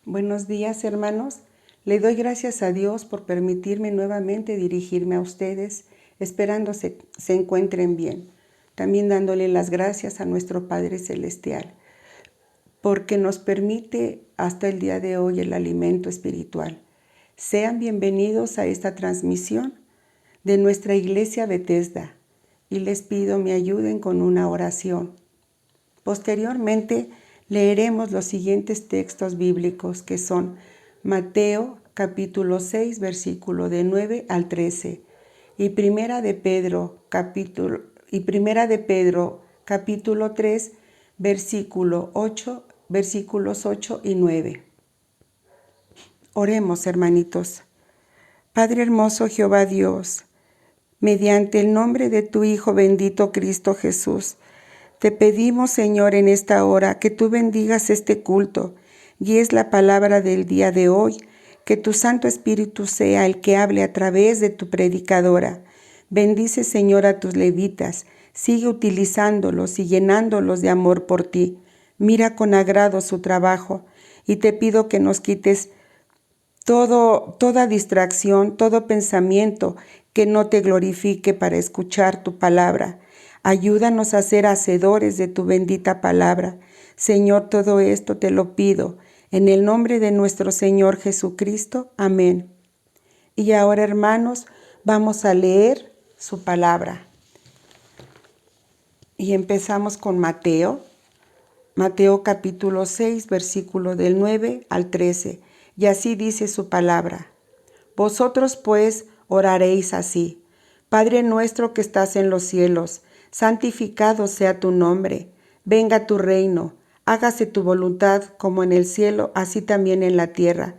Buenos días, hermanos. Le doy gracias a Dios por permitirme nuevamente dirigirme a ustedes, esperando se encuentren bien. También dándole las gracias a nuestro Padre Celestial, porque nos permite hasta el día de hoy el alimento espiritual. Sean bienvenidos a esta transmisión de nuestra iglesia Bethesda y les pido me ayuden con una oración. Posteriormente, leeremos los siguientes textos bíblicos que son Mateo capítulo 6 versículo de 9 al 13 y Primera de Pedro capítulo 3 versículos 8 y 9. Oremos, hermanitos. Padre hermoso Jehová Dios, mediante el nombre de tu Hijo bendito Cristo Jesús, te pedimos, Señor, en esta hora que tú bendigas este culto, guíes la palabra del día de hoy, que tu Santo Espíritu sea el que hable a través de tu predicadora. Bendice, Señor, a tus levitas, sigue utilizándolos y llenándolos de amor por ti. Mira con agrado su trabajo y te pido que nos quites toda distracción, todo pensamiento que no te glorifique para escuchar tu palabra. Ayúdanos a ser hacedores de tu bendita palabra. Señor, todo esto te lo pido en el nombre de nuestro Señor Jesucristo. Amén. Y ahora, hermanos, vamos a leer su palabra. Y empezamos con Mateo capítulo 6, versículo del 9 al 13. Y así dice su palabra. Vosotros pues oraréis así: Padre nuestro que estás en los cielos, santificado sea tu nombre, venga tu reino, hágase tu voluntad como en el cielo, así también en la tierra.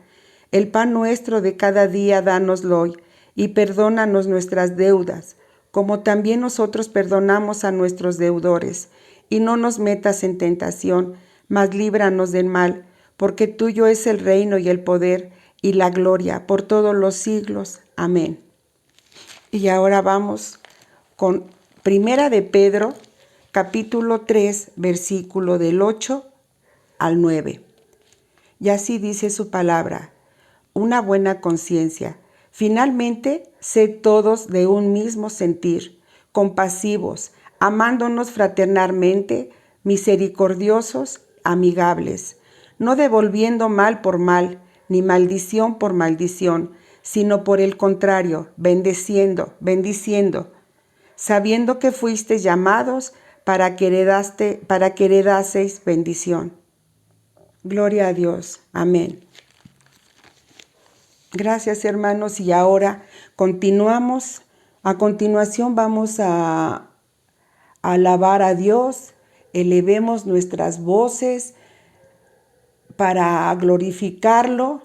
El pan nuestro de cada día dánoslo hoy, y perdónanos nuestras deudas, como también nosotros perdonamos a nuestros deudores. Y no nos metas en tentación, mas líbranos del mal, porque tuyo es el reino y el poder y la gloria por todos los siglos. Amén. Y ahora vamos con Primera de Pedro, capítulo 3, versículo del 8 al 9. Y así dice su palabra: una buena conciencia. Finalmente, sed todos de un mismo sentir, compasivos, amándonos fraternalmente, misericordiosos, amigables, no devolviendo mal por mal, ni maldición por maldición, sino por el contrario, bendiciendo, sabiendo que fuisteis llamados para que heredaseis bendición. Gloria a Dios. Amén. Gracias, hermanos. Y ahora continuamos. A continuación vamos a alabar a Dios. Elevemos nuestras voces para glorificarlo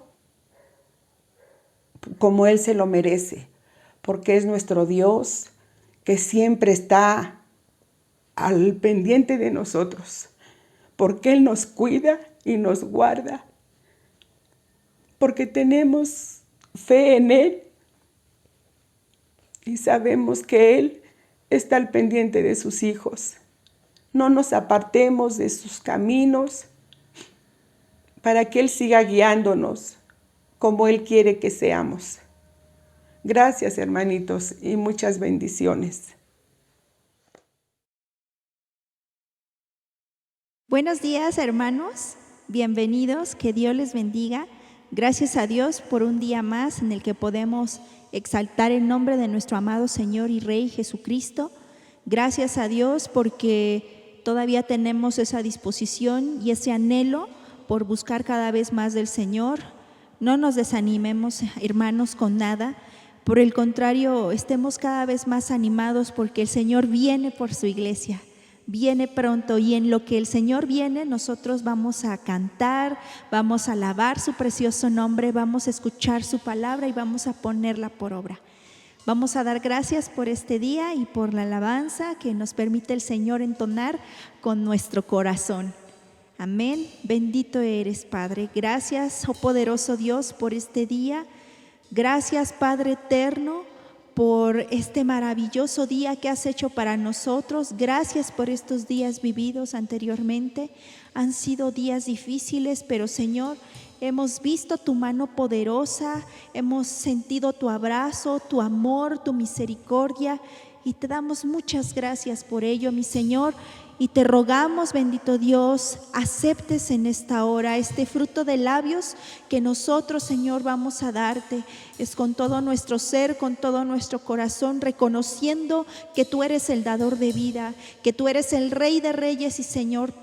como Él se lo merece, porque es nuestro Dios que siempre está al pendiente de nosotros, porque Él nos cuida y nos guarda. porque tenemos fe en Él y sabemos que Él está al pendiente de sus hijos. No nos apartemos de sus caminos para que Él siga guiándonos como Él quiere que seamos. Gracias, hermanitos, y muchas bendiciones. Buenos días, hermanos. Bienvenidos. Que Dios les bendiga. Gracias a Dios por un día más en el que podemos exaltar el nombre de nuestro amado Señor y Rey Jesucristo. Gracias a Dios porque todavía tenemos esa disposición y ese anhelo por buscar cada vez más del Señor. No nos desanimemos, hermanos, con nada. Por el contrario, estemos cada vez más animados porque el Señor viene por su iglesia. Viene pronto, y en lo que el Señor viene, nosotros vamos a cantar, vamos a alabar su precioso nombre, vamos a escuchar su palabra y vamos a ponerla por obra. Vamos a dar gracias por este día y por la alabanza que nos permite el Señor entonar con nuestro corazón. Amén. Bendito eres, Padre. Gracias, oh poderoso Dios, por este día. Gracias, Padre eterno, por este maravilloso día que has hecho para nosotros. Gracias por estos días vividos anteriormente. Han sido días difíciles, pero Señor, hemos visto tu mano poderosa, hemos sentido tu abrazo, tu amor, tu misericordia, y te damos muchas gracias por ello, mi Señor. Y te rogamos, bendito Dios, aceptes en esta hora este fruto de labios que nosotros, Señor, vamos a darte. Es con todo nuestro ser, con todo nuestro corazón, reconociendo que tú eres el dador de vida, que tú eres el Rey de Reyes y Señor,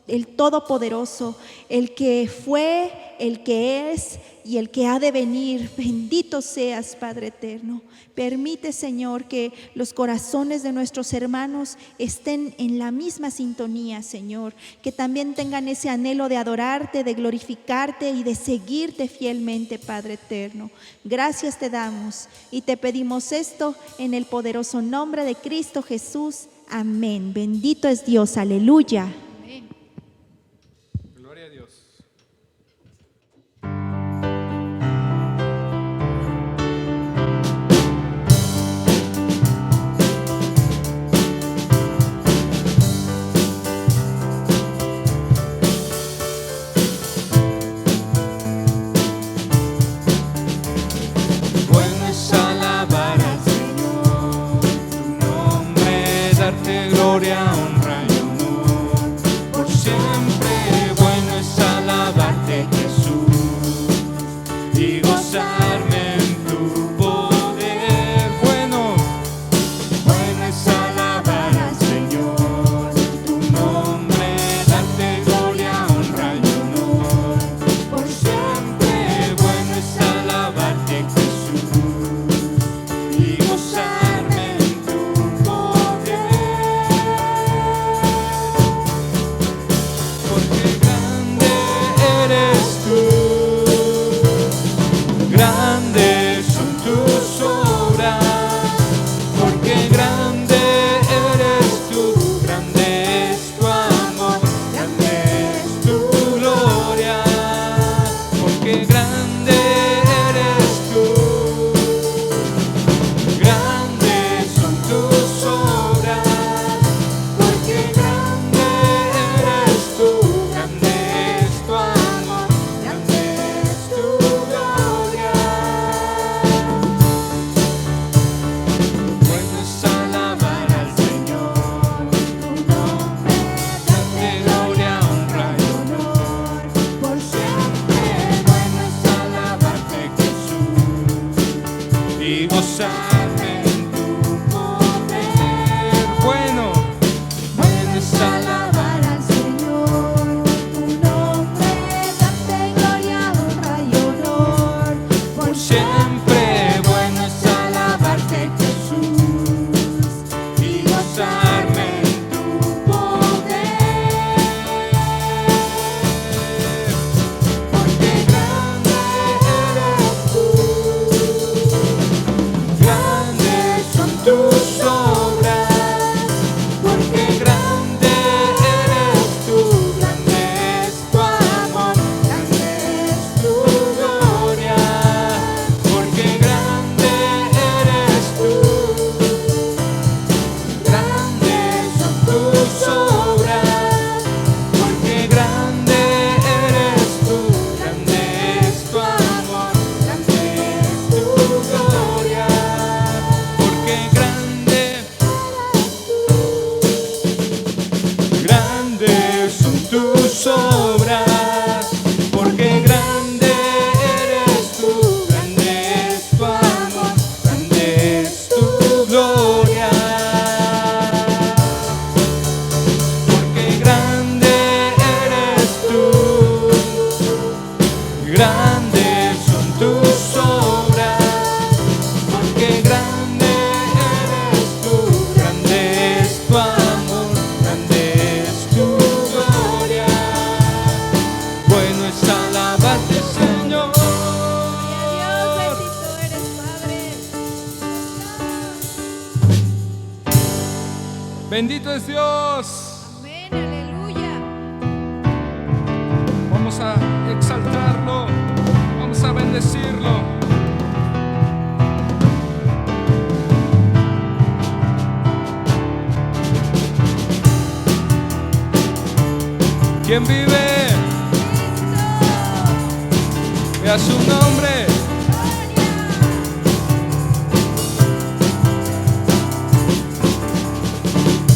el Todopoderoso, el que fue, el que es y el que ha de venir. Bendito seas, Padre eterno. Permite, Señor, que los corazones de nuestros hermanos estén en la misma sintonía, Señor, que también tengan ese anhelo de adorarte, de glorificarte y de seguirte fielmente, Padre eterno. Gracias te damos y te pedimos esto en el poderoso nombre de Cristo Jesús. Amén. Bendito es Dios. Aleluya. Gloria a Dios. Bueno es alabar al Señor, tu nombre, darte gloria, honra y honor por siempre. Bueno es alabarte, Jesús, y gozarme en tu poder. Bueno es alabar al Señor, tu nombre, darte gloria, honra y honor por siempre. Bueno es alabarte, Jesús, y gozarme en tu poder. Porque grande eres tú, grandes son tus obras. Porque grande eres tú, grande es tu amor, grande es tu gloria. Porque grande eres tú, grandes son tus obras. Porque grande eres tú, grande es tu amor, grande es tu gloria. Bueno es alabar al Señor, tu nombre, darte gloria, honra y honor por siempre. Bueno es alabarte, Jesús, y gozarme en tu poder. Bueno es alabar al Señor, tu nombre, darte gloria, honra y honor por siempre. Bueno es alabarte, Jesús, y gozarme en tu poder. Porque grande eres tú, grande grandes son tus obras, porque grande eres tú, grande es tu amor, grande es tu gloria. Bueno es alabarte, Señor. Dios, bendito eres, Padre. Bendito es Dios. Amén, aleluya. Vamos a exaltarlo, vamos a bendecirlo. ¿Quién vive? Vea su nombre.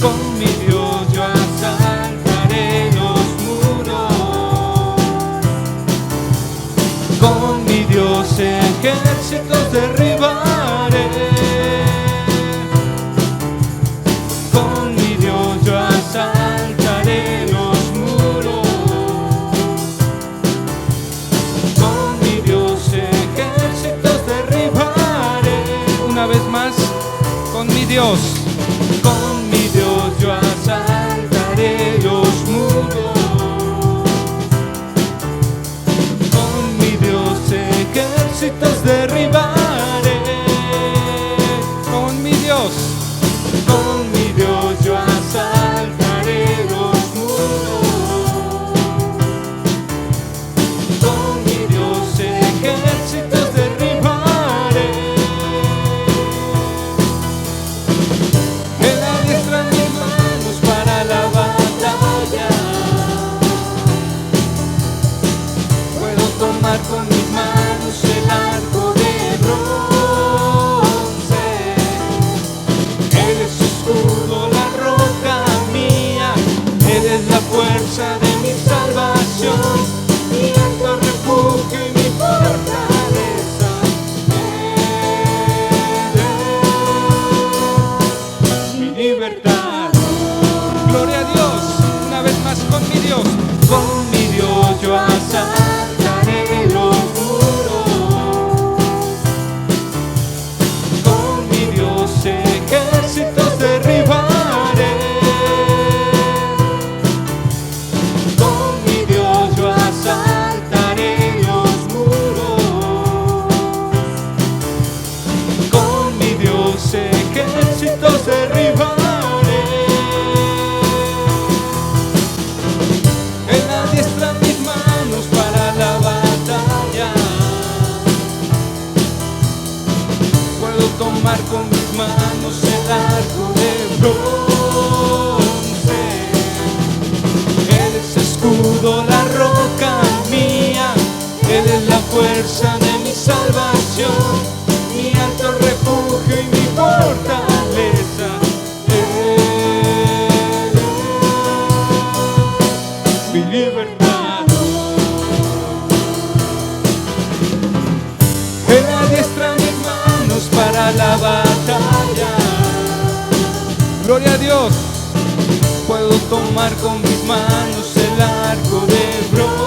Con mi Dios yo asaltaré los muros, con mi Dios ejércitos derribaré, con mi Dios yo asaltaré los muros, con mi Dios ejércitos derribaré. Una vez más, con mi Dios. Con mi Dios yo asaltaré los muros, con mi Dios ejércitos derribaré, con mi Dios yo asaltaré los muros, con mi Dios ejércitos derribaré. Él adiestra mis manos para la batalla, puedo tomar con mis manos el arco de bronce. Él es su escudo, la roca mía, Él es la fuerza de mi salvación, mi alto refugio y mi fortaleza. Él es mi libertad. Gloria a Dios, una vez más con mi Dios. Con mi Dios yo asaltaré los muros, con mi Dios ejércitos derribaré, con mi Dios yo asaltaré los muros, con mi Dios ejércitos derribaré. Él adiestra mis manos para la batalla, puedo tomar con mis manos el arco de bronce. Él es escudo, la roca mía, Él es la fuerza de mi salvación, mi alto refugio y mi fortaleza. Él es mi libertad. Él adiestra mis manos para la batalla. Gloria a Dios. Puedo tomar con mis manos el arco de bronce.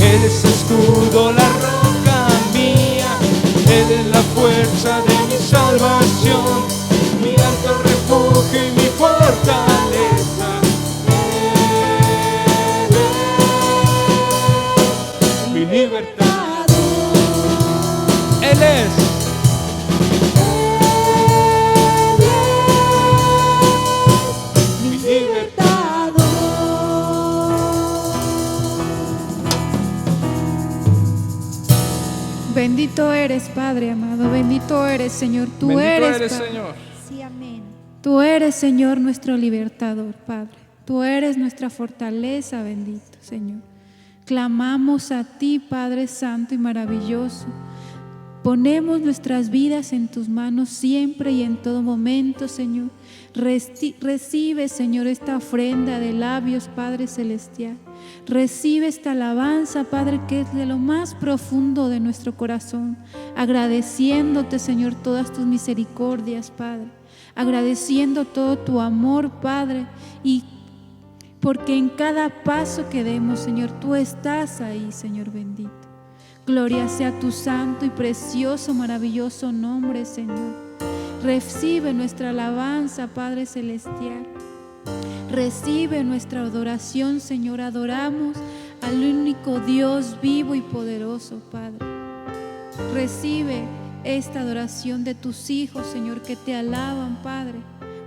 Él es escudo, la roca mía, Él es la fuerza de mi salvación, mi alto refugio y mi fortaleza. Él es mi libertad. Él es. Mi libertad. Bendito eres, Padre amado, bendito eres, Señor. Tú Bendito eres, eres, Padre. Señor. Sí, amén. Tú eres, Señor, nuestro libertador, Padre. Tú eres nuestra fortaleza, bendito, Señor. Clamamos a ti, Padre Santo y maravilloso. Ponemos nuestras vidas en tus manos siempre y en todo momento, Señor. Recibe, Señor, esta ofrenda de labios, Padre Celestial. Recibe esta alabanza, Padre, que es de lo más profundo de nuestro corazón. Agradeciéndote, Señor, todas tus misericordias, Padre. Agradeciendo todo tu amor, Padre. Y porque en cada paso que demos, Señor, tú estás ahí, Señor bendito. Gloria sea tu santo y precioso, maravilloso nombre, Señor. Recibe nuestra alabanza, Padre Celestial. Recibe nuestra adoración, Señor. Adoramos al único Dios vivo y poderoso, Padre. Recibe esta adoración de tus hijos, Señor, que te alaban, Padre,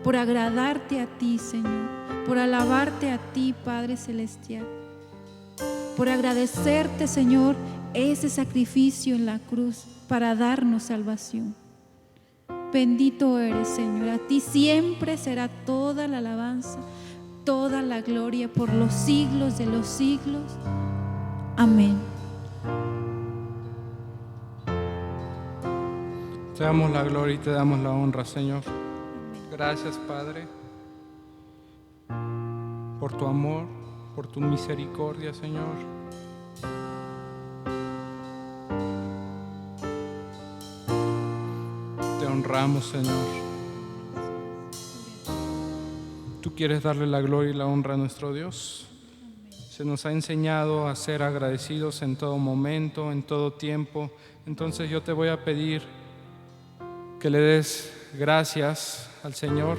por agradarte a ti, Señor, por alabarte a ti, Padre Celestial, por agradecerte, Señor, ese sacrificio en la cruz para darnos salvación. Bendito eres, Señor. A ti siempre será toda la alabanza, toda la gloria por los siglos de los siglos. Amén. Te damos la gloria y te damos la honra, Señor. Gracias, Padre, por tu amor, por tu misericordia, Señor. Te honramos, Señor. ¿Tú quieres darle la gloria y la honra a nuestro Dios? Se nos ha enseñado a ser agradecidos en todo momento, en todo tiempo. Entonces yo te voy a pedir que le des gracias al Señor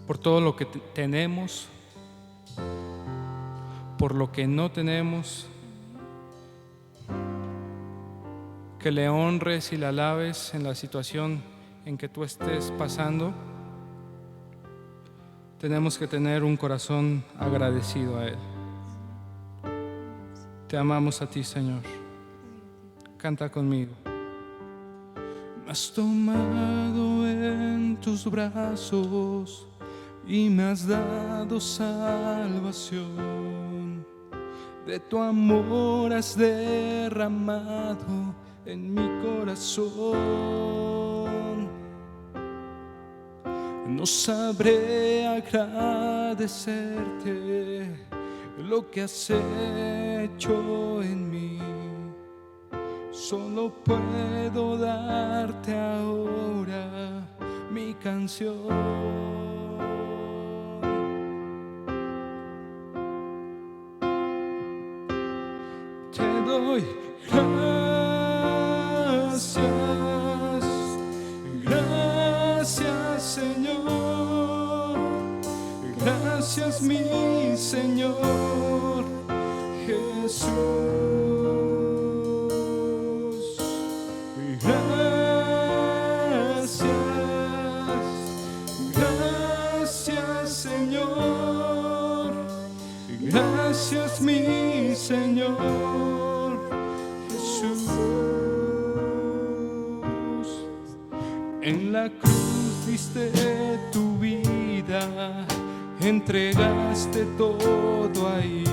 por todo lo que tenemos, por lo que no tenemos, que le honres y le alabes en la situación en que tú estés pasando. Tenemos que tener un corazón agradecido a Él. Te amamos a ti, Señor. Canta conmigo. Me has tomado en tus brazos y me has dado salvación. De tu amor has derramado en mi corazón. No sabré agradecerte lo que has hecho en mí. Solo puedo darte ahora mi canción. Te doy gracias, gracias, Señor. Gracias, mi Señor Jesús. Gracias, mi Señor Jesús. En la cruz diste tu vida, entregaste todo ahí.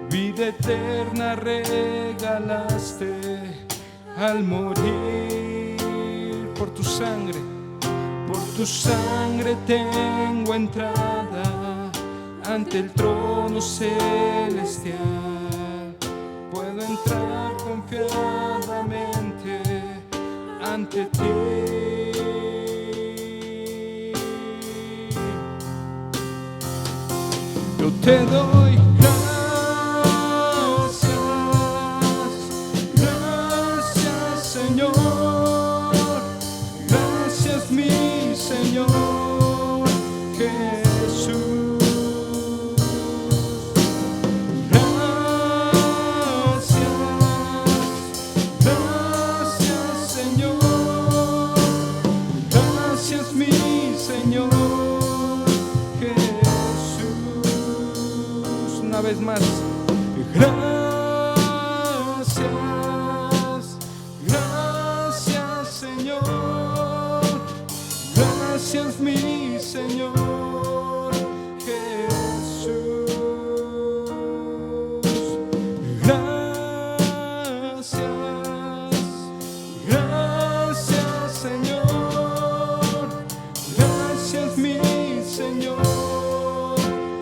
Vida eterna regalaste al morir. Por tu sangre tengo entrada ante el trono celestial. Puedo entrar confiadamente ante ti. Yo te doy gracias, Señor. Gracias, mi Señor Jesús. Una vez más, gracias, Señor. Gracias, mi Señor Jesús. Gracias, Señor. Gracias, mi Señor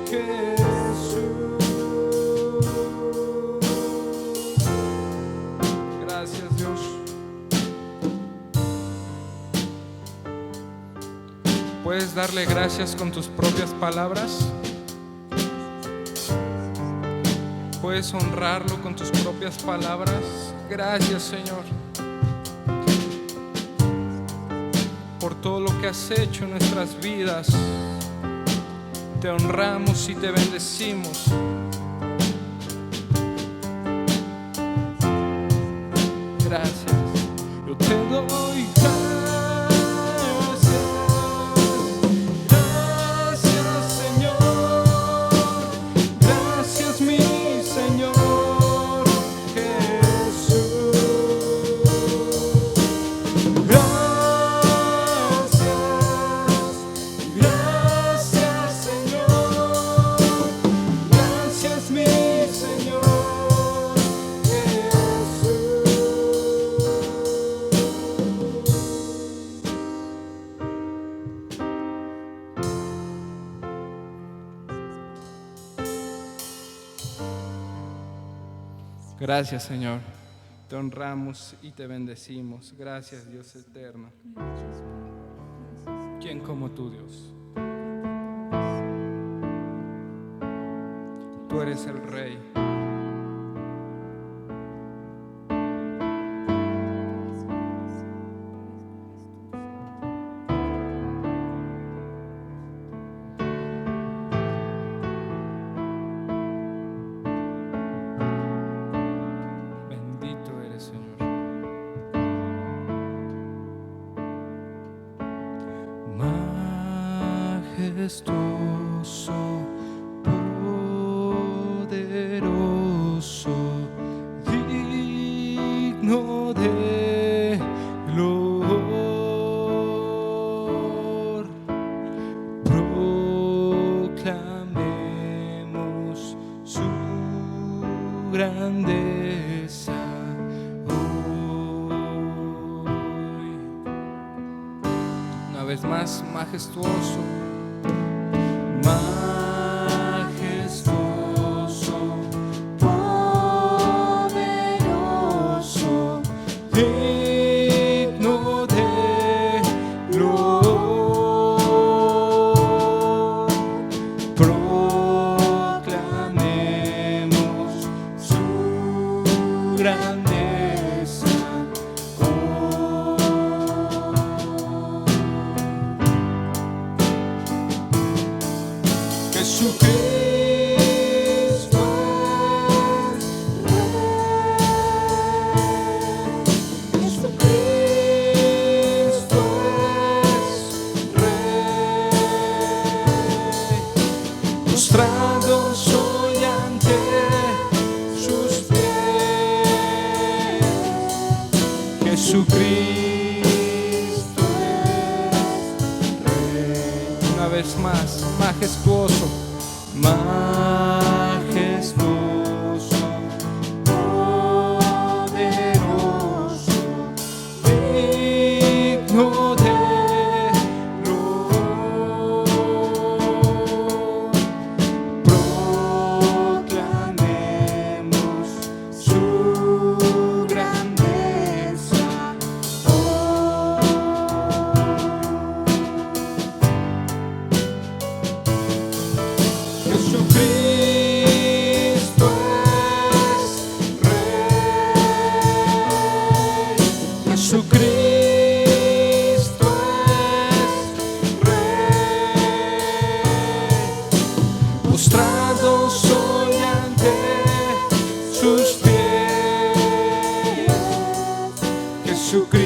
Jesús. Gracias, Dios. Puedes darle gracias con tus propias palabras? ¿Puedes honrarlo con tus propias palabras? Gracias, Señor, por todo lo que has hecho en nuestras vidas. Te honramos y te bendecimos. Gracias. Yo te doy gracias. Gracias, Señor. Gracias, mi Señor Jesús. Gracias, Señor. Gracias, mi Señor Gracias, Señor. Te honramos y te bendecimos. Gracias, Dios eterno. ¿Quién como tú, Dios? Tú eres el Rey. Majestuoso, poderoso, digno de gloria. Proclamemos su grandeza hoy. Una vez más, majestuoso. Majestuoso, poderoso, digno de gloria. Proclamemos su grandeza hoy. Jesucristo es Rey. Jesucristo es Rey. Postrado soy ante sus pies. Jesucristo es Rey. Una vez más, majestuoso. Majestuoso, poderoso, digno de gloria. Proclamemos su grandeza hoy. Jesucristo es Rey. Jesucristo es Rey. Postrado soy ante sus pies. Jesucristo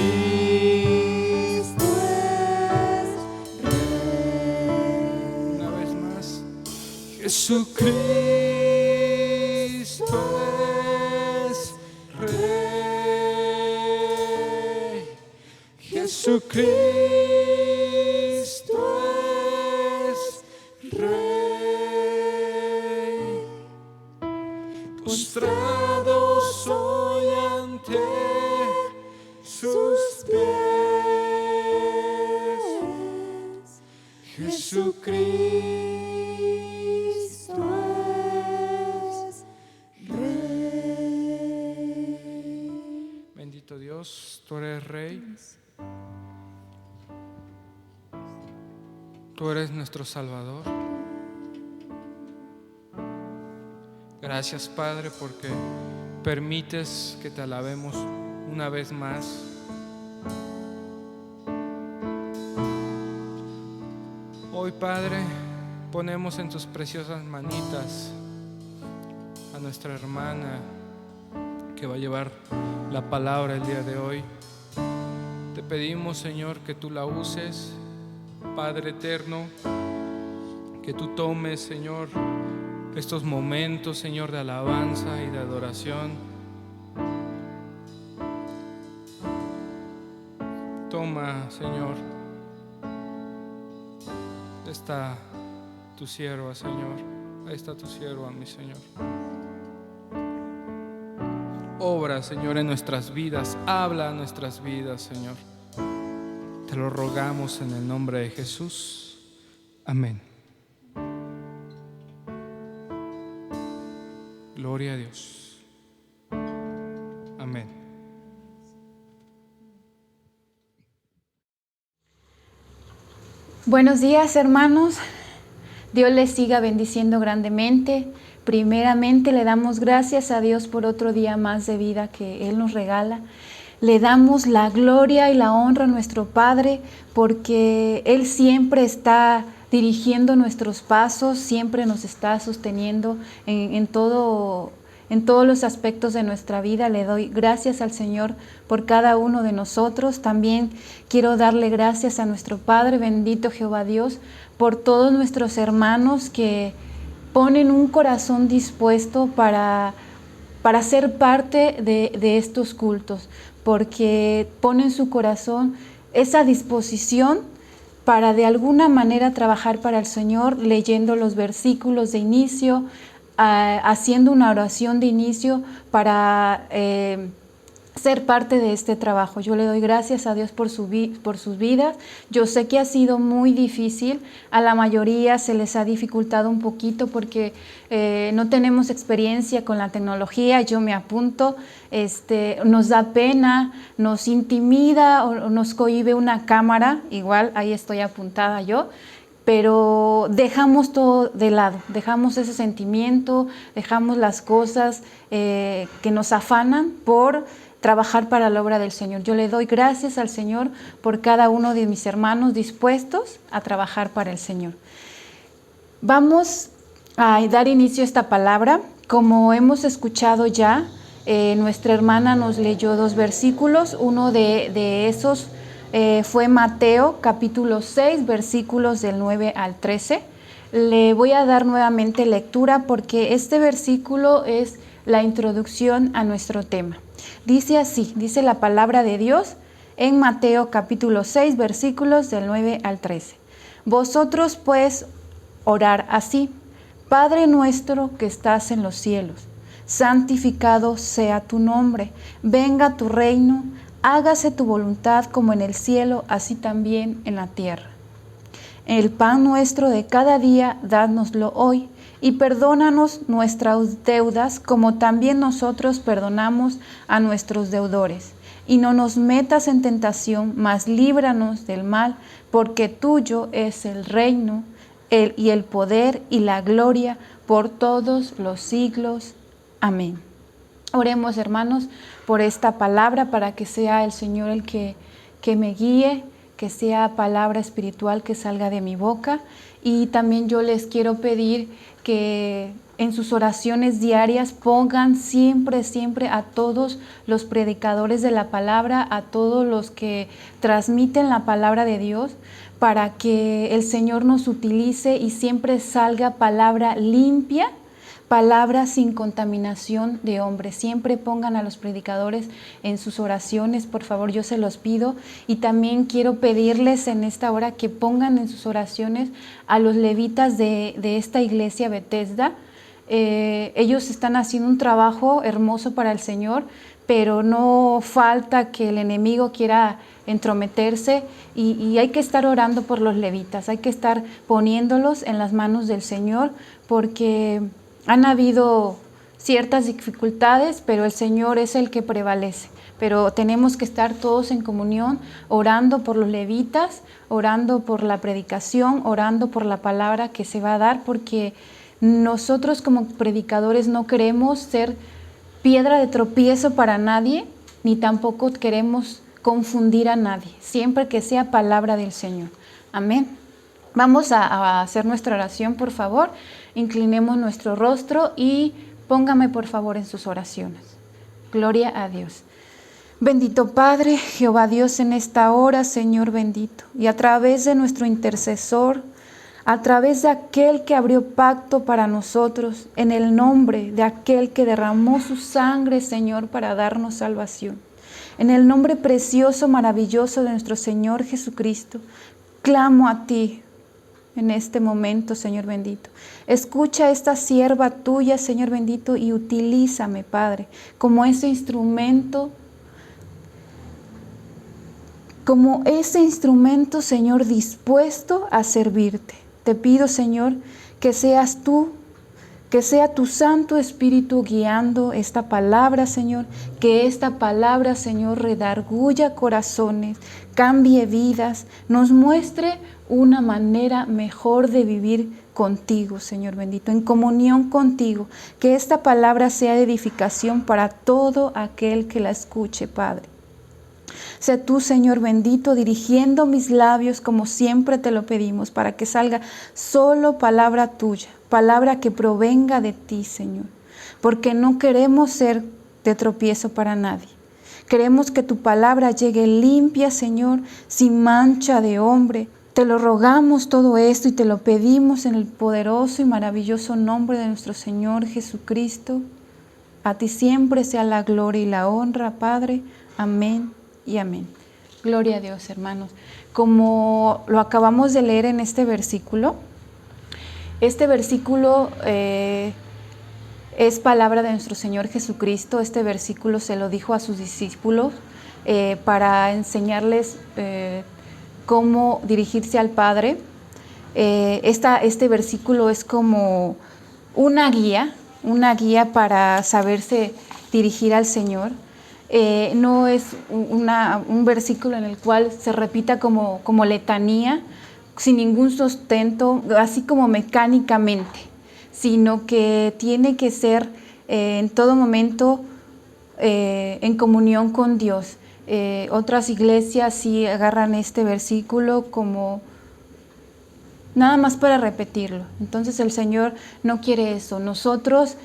es Rey. Una vez más. Jesucristo es Rey. Jesucristo es Rey. Postrado soy ante sus pies. Jesucristo es Rey. Bendito Dios, tú eres Rey. Tú eres nuestro Salvador. Gracias, Padre, porque permites que te alabemos una vez más. Hoy, Padre, ponemos en tus preciosas manitas a nuestra hermana que va a llevar la palabra el día de hoy. Te pedimos, Señor, que tú la uses, Padre eterno, que tú tomes, Señor, estos momentos, Señor, de alabanza y de adoración. Toma, Señor, está tu sierva, Señor. Ahí está tu sierva, mi Señor. Obra, Señor, en nuestras vidas. Habla a nuestras vidas, Señor. Te lo rogamos en el nombre de Jesús. Amén. Gloria a Dios. Amén. Buenos días, hermanos. Dios les siga bendiciendo grandemente. Primeramente le damos gracias a Dios por otro día más de vida que Él nos regala. Le damos la gloria y la honra a nuestro Padre porque Él siempre está dirigiendo nuestros pasos, siempre nos está sosteniendo en todos los aspectos de nuestra vida. Le doy gracias al Señor por cada uno de nosotros. También quiero darle gracias a nuestro Padre, bendito Jehová Dios, por todos nuestros hermanos que ponen un corazón dispuesto para ser parte de estos cultos, porque ponen su corazón esa disposición para de alguna manera trabajar para el Señor, leyendo los versículos de inicio, haciendo una oración de inicio para ser parte de este trabajo. Yo le doy gracias a Dios por sus vidas. Yo sé que ha sido muy difícil, a la mayoría se les ha dificultado un poquito porque no tenemos experiencia con la tecnología. Yo me apunto, nos da pena, nos intimida o nos cohíbe una cámara, igual ahí estoy apuntada yo, pero dejamos todo de lado, dejamos ese sentimiento, dejamos las cosas que nos afanan por trabajar para la obra del Señor. Yo le doy gracias al Señor por cada uno de mis hermanos dispuestos a trabajar para el Señor. Vamos a dar inicio a esta palabra. Como hemos escuchado ya, nuestra hermana nos leyó 2 versículos. Uno de esos fue Mateo capítulo 6, versículos del 9 al 13. Le voy a dar nuevamente lectura porque este versículo es la introducción a nuestro tema. Dice así, dice la palabra de Dios en Mateo capítulo 6, versículos del 9 al 13. Vosotros pues orar así: Padre nuestro que estás en los cielos, santificado sea tu nombre, venga tu reino, hágase tu voluntad como en el cielo, así también en la tierra. El pan nuestro de cada día, dánoslo hoy, y perdónanos nuestras deudas, como también nosotros perdonamos a nuestros deudores. Y no nos metas en tentación, mas líbranos del mal, porque tuyo es el reino, y el poder y la gloria por todos los siglos. Amén. Oremos, hermanos, por esta palabra, para que sea el Señor el que me guíe, que sea palabra espiritual que salga de mi boca. Y también yo les quiero pedir que en sus oraciones diarias pongan siempre a todos los predicadores de la palabra, a todos los que transmiten la palabra de Dios, para que el Señor nos utilice y siempre salga palabra limpia, palabra sin contaminación de hombres. Siempre pongan a los predicadores en sus oraciones, por favor, yo se los pido. Y también quiero pedirles en esta hora que pongan en sus oraciones a los levitas de esta iglesia Bethesda. Ellos están haciendo un trabajo hermoso para el Señor, pero no falta que el enemigo quiera entrometerse y hay que estar orando por los levitas, hay que estar poniéndolos en las manos del Señor, porque han habido ciertas dificultades, pero el Señor es el que prevalece. pero tenemos que estar todos en comunión, orando por los levitas, orando por la predicación, orando por la palabra que se va a dar, porque nosotros como predicadores no queremos ser piedra de tropiezo para nadie, ni tampoco queremos confundir a nadie, siempre que sea palabra del Señor. Amén. Vamos a hacer nuestra oración, por favor. Inclinemos nuestro rostro y póngame, por favor, en sus oraciones. Gloria a Dios. Bendito Padre, Jehová Dios, en esta hora, Señor bendito, y a través de nuestro intercesor, a través de aquel que abrió pacto para nosotros, en el nombre de aquel que derramó su sangre, Señor, para darnos salvación. En el nombre precioso, maravilloso de nuestro Señor Jesucristo, clamo a ti en este momento, Señor bendito. Escucha a esta sierva tuya, Señor bendito, y utilízame, Padre, como ese instrumento, Señor, dispuesto a servirte. Te pido, Señor, que seas tú, que sea tu Santo Espíritu guiando esta palabra, Señor, que esta palabra, Señor, redarguya corazones, cambie vidas, nos muestre una manera mejor de vivir contigo, Señor bendito, en comunión contigo, que esta palabra sea de edificación para todo aquel que la escuche, Padre. Sé tú, Señor bendito, dirigiendo mis labios como siempre te lo pedimos, para que salga solo palabra tuya, palabra que provenga de ti, Señor, porque no queremos ser de tropiezo para nadie. Queremos que tu palabra llegue limpia, Señor, sin mancha de hombre. Te lo rogamos todo esto y te lo pedimos en el poderoso y maravilloso nombre de nuestro Señor Jesucristo. A ti siempre sea la gloria y la honra, Padre. Amén y amén. Gloria a Dios, hermanos. Como lo acabamos de leer en este versículo es palabra de nuestro Señor Jesucristo. Este versículo se lo dijo a sus discípulos para enseñarles cómo dirigirse al Padre. Este versículo es como una guía para saberse dirigir al Señor. No es un versículo en el cual se repita como letanía, sin ningún sustento, así como mecánicamente, sino que tiene que ser en todo momento en comunión con Dios. Otras iglesias sí agarran este versículo como nada más para repetirlo. Entonces el Señor no quiere eso. Nosotros,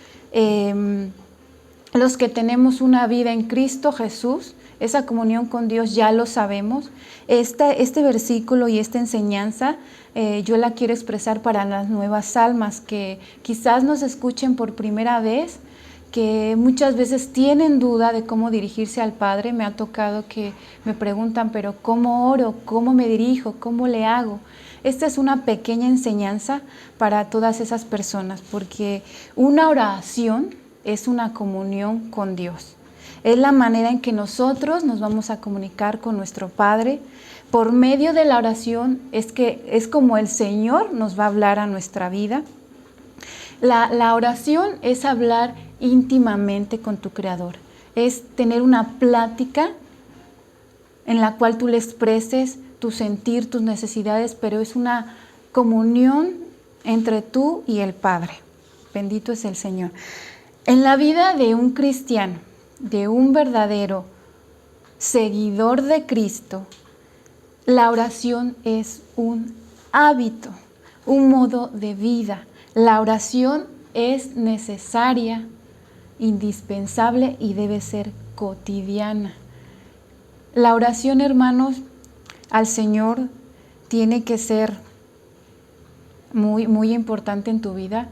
los que tenemos una vida en Cristo Jesús, esa comunión con Dios ya lo sabemos. Este versículo y esta enseñanza yo la quiero expresar para las nuevas almas que quizás nos escuchen por primera vez, que muchas veces tienen duda de cómo dirigirse al Padre. Me ha tocado que me preguntan, pero ¿cómo oro? ¿Cómo me dirijo? ¿Cómo le hago? Esta es una pequeña enseñanza para todas esas personas, porque una oración es una comunión con Dios. Es la manera en que nosotros nos vamos a comunicar con nuestro Padre. Por medio de la oración es como el Señor nos va a hablar a nuestra vida. La oración es hablar íntimamente con tu Creador. Es tener una plática en la cual tú le expreses tu sentir, tus necesidades, pero es una comunión entre tú y el Padre. Bendito es el Señor. En la vida de un cristiano, de un verdadero seguidor de Cristo, la oración es un hábito, un modo de vida. La oración es necesaria, indispensable y debe ser cotidiana. La oración, hermanos, al Señor tiene que ser muy, muy importante en tu vida.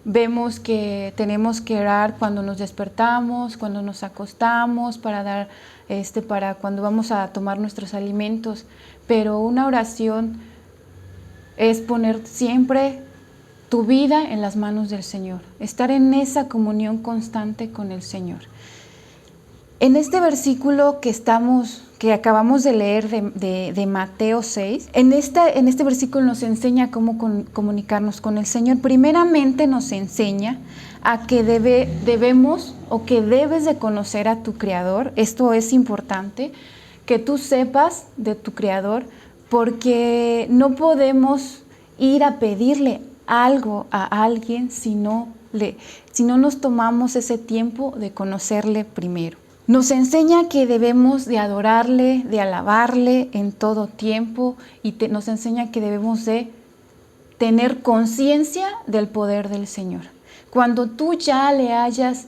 Vemos que tenemos que orar cuando nos despertamos, cuando nos acostamos, para cuando vamos a tomar nuestros alimentos. Pero una oración es poner siempre tu vida en las manos del Señor, estar en esa comunión constante con el Señor. En este versículo que acabamos de leer de Mateo 6, en este versículo nos enseña cómo comunicarnos con el Señor. Primeramente nos enseña a que debemos o que debes de conocer a tu Creador. Esto es importante, que tú sepas de tu Creador, porque no podemos ir a pedirle algo a alguien si no nos tomamos ese tiempo de conocerle primero. Nos enseña que debemos de adorarle, de alabarle en todo tiempo, y nos enseña que debemos de tener conciencia del poder del Señor. Cuando tú ya le hayas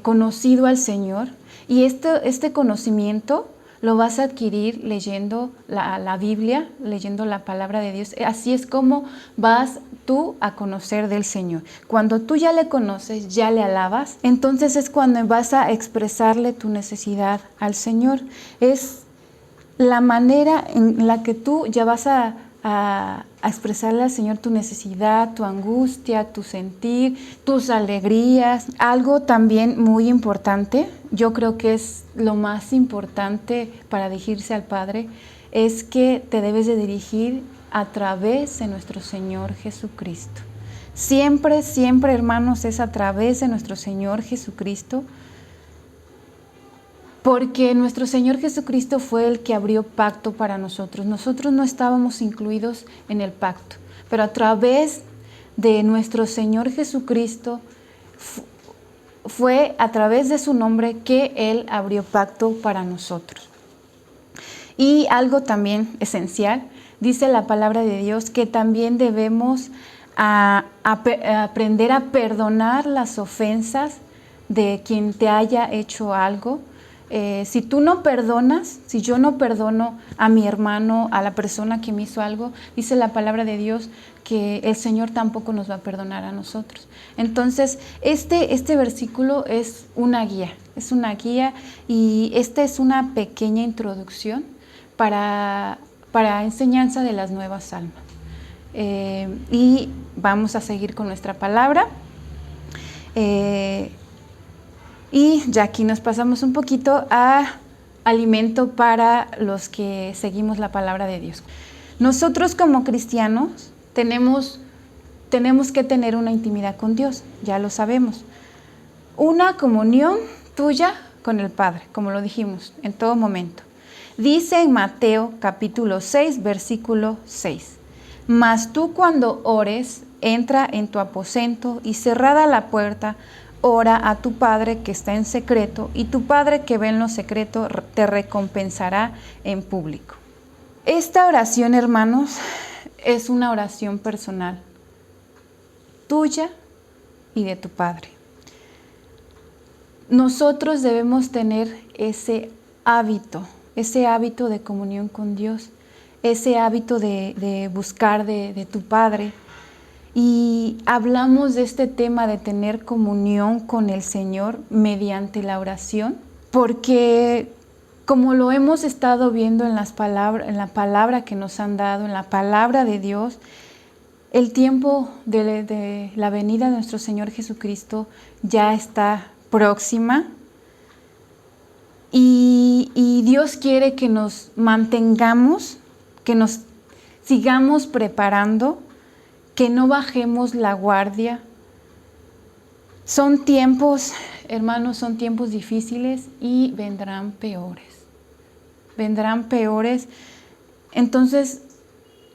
conocido al Señor, y este conocimiento lo vas a adquirir leyendo la Biblia, leyendo la palabra de Dios. Así es como vas tú a conocer del Señor. Cuando tú ya le conoces, ya le alabas, entonces es cuando vas a expresarle tu necesidad al Señor. Es la manera en la que tú ya vas a expresarle al Señor tu necesidad, tu angustia, tu sentir, tus alegrías. Algo también muy importante, yo creo que es lo más importante para dirigirse al Padre, es que te debes de dirigir a través de nuestro Señor Jesucristo. Siempre, siempre, hermanos, es a través de nuestro Señor Jesucristo, porque nuestro Señor Jesucristo fue el que abrió pacto para nosotros. Nosotros no estábamos incluidos en el pacto, pero a través de nuestro Señor Jesucristo fue a través de su nombre que Él abrió pacto para nosotros. Y algo también esencial, dice la palabra de Dios, que también debemos aprender a perdonar las ofensas de quien te haya hecho algo. Si tú no perdonas, si yo no perdono a mi hermano, a la persona que me hizo algo, dice la palabra de Dios que el Señor tampoco nos va a perdonar a nosotros. Entonces, este versículo es una guía, y esta es una pequeña introducción para enseñanza de las nuevas almas. Y vamos a seguir con nuestra palabra. Y ya aquí nos pasamos un poquito a alimento para los que seguimos la palabra de Dios. Nosotros como cristianos tenemos que tener una intimidad con Dios, ya lo sabemos. Una comunión tuya con el Padre, como lo dijimos en todo momento. Dice en Mateo capítulo 6, versículo 6. Mas tú cuando ores, entra en tu aposento y cerrada la puerta, ora a tu Padre que está en secreto, y tu Padre que ve en lo secreto te recompensará en público. Esta oración, hermanos, es una oración personal, tuya y de tu Padre. Nosotros debemos tener ese hábito de comunión con Dios, ese hábito de buscar de tu Padre. Y hablamos de este tema de tener comunión con el Señor mediante la oración, porque como lo hemos estado viendo en la palabra que nos han dado, en la palabra de Dios, el tiempo de la venida de nuestro Señor Jesucristo ya está próxima, y Dios quiere que nos mantengamos, que nos sigamos preparando, que no bajemos la guardia. Son tiempos, hermanos, son tiempos difíciles y vendrán peores. Entonces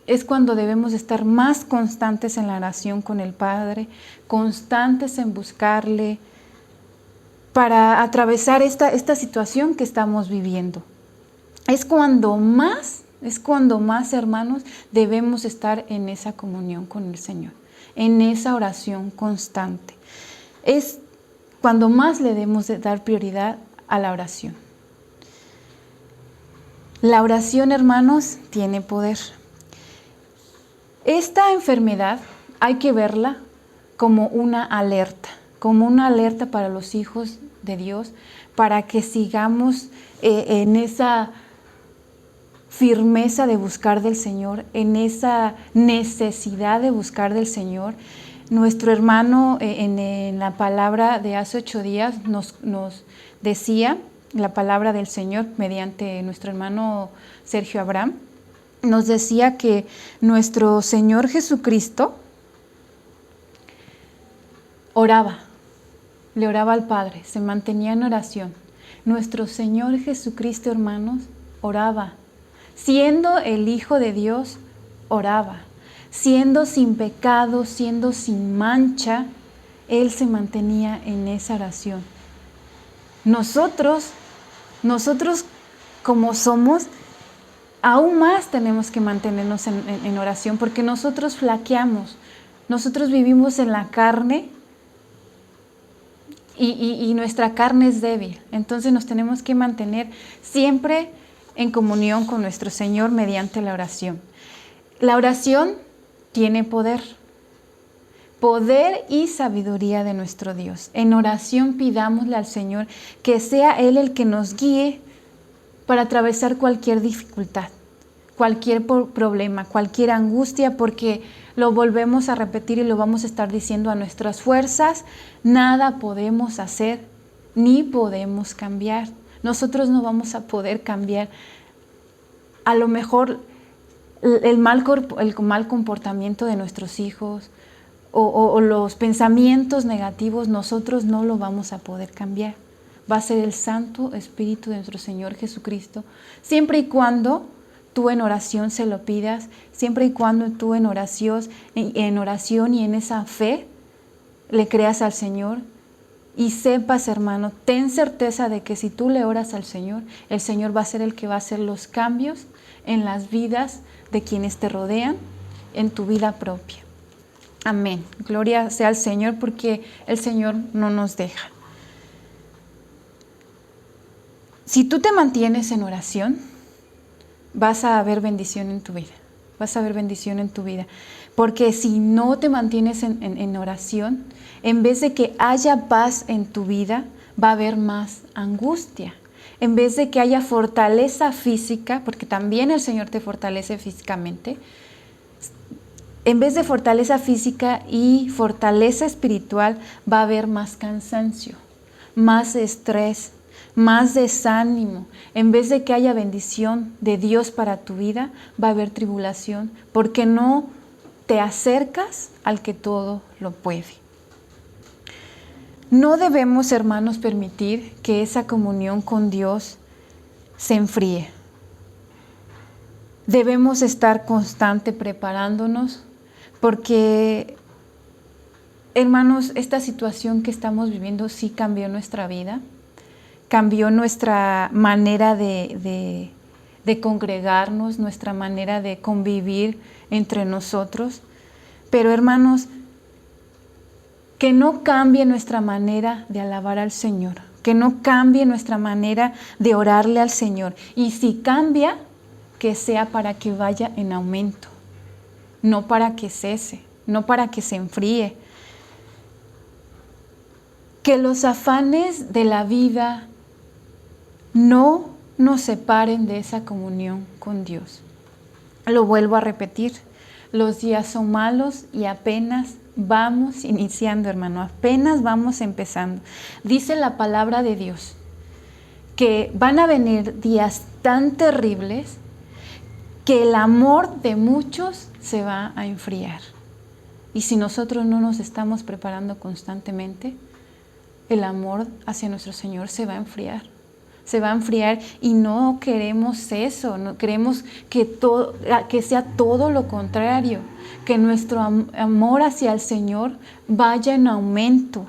es cuando debemos estar más constantes en la oración con el Padre, constantes en buscarle para atravesar esta situación que estamos viviendo. Es cuando más, hermanos, debemos estar en esa comunión con el Señor, en esa oración constante. Es cuando más le debemos de dar prioridad a la oración. La oración, hermanos, tiene poder. Esta enfermedad hay que verla como una alerta para los hijos de Dios, para que sigamos en esa firmeza de buscar del Señor, en esa necesidad de buscar del Señor. Nuestro hermano en la palabra de hace 8 días nos decía, la palabra del Señor mediante nuestro hermano Sergio Abraham, nos decía que nuestro Señor Jesucristo oraba, le oraba al Padre, se mantenía en oración. Nuestro Señor Jesucristo, hermanos, oraba. Siendo el Hijo de Dios, oraba. Siendo sin pecado, siendo sin mancha, Él se mantenía en esa oración. Nosotros como somos, aún más tenemos que mantenernos en oración, porque nosotros flaqueamos, nosotros vivimos en la carne y nuestra carne es débil. Entonces nos tenemos que mantener siempre en comunión con nuestro Señor mediante la oración. La oración tiene poder y sabiduría de nuestro Dios. En oración pidámosle al Señor que sea Él el que nos guíe para atravesar cualquier dificultad, cualquier problema, cualquier angustia, porque lo volvemos a repetir y lo vamos a estar diciendo: a nuestras fuerzas nada podemos hacer ni podemos cambiar. Nosotros no vamos a poder cambiar a lo mejor el mal comportamiento de nuestros hijos o los pensamientos negativos. Nosotros no lo vamos a poder cambiar. Va a ser el Santo Espíritu de nuestro Señor Jesucristo, siempre y cuando tú en oración se lo pidas, siempre y cuando tú en oración y en esa fe le creas al Señor. Y sepas, hermano, ten certeza de que si tú le oras al Señor, el Señor va a ser el que va a hacer los cambios en las vidas de quienes te rodean, en tu vida propia. Amén. Gloria sea al Señor, porque el Señor no nos deja. Si tú te mantienes en oración, vas a ver bendición en tu vida. Vas a ver bendición en tu vida. Porque si no te mantienes en oración, en vez de que haya paz en tu vida, va a haber más angustia. En vez de que haya fortaleza física, porque también el Señor te fortalece físicamente, en vez de fortaleza física y fortaleza espiritual, va a haber más cansancio, más estrés, más desánimo. En vez de que haya bendición de Dios para tu vida, va a haber tribulación, porque no te acercas al que todo lo puede. No debemos, hermanos, permitir que esa comunión con Dios se enfríe. Debemos estar constante preparándonos, porque, hermanos, esta situación que estamos viviendo sí cambió nuestra vida, cambió nuestra manera de congregarnos, nuestra manera de convivir entre nosotros. Pero, hermanos, que no cambie nuestra manera de alabar al Señor, que no cambie nuestra manera de orarle al Señor. Y si cambia, que sea para que vaya en aumento, no para que cese, no para que se enfríe. Que los afanes de la vida no nos separen de esa comunión con Dios. Lo vuelvo a repetir, los días son malos y apenas vamos iniciando, hermano, apenas vamos empezando. Dice la palabra de Dios que van a venir días tan terribles que el amor de muchos se va a enfriar. Y si nosotros no nos estamos preparando constantemente, el amor hacia nuestro Señor se va a enfriar. Se va a enfriar y no queremos eso, no queremos que sea todo lo contrario, que nuestro amor hacia el Señor vaya en aumento,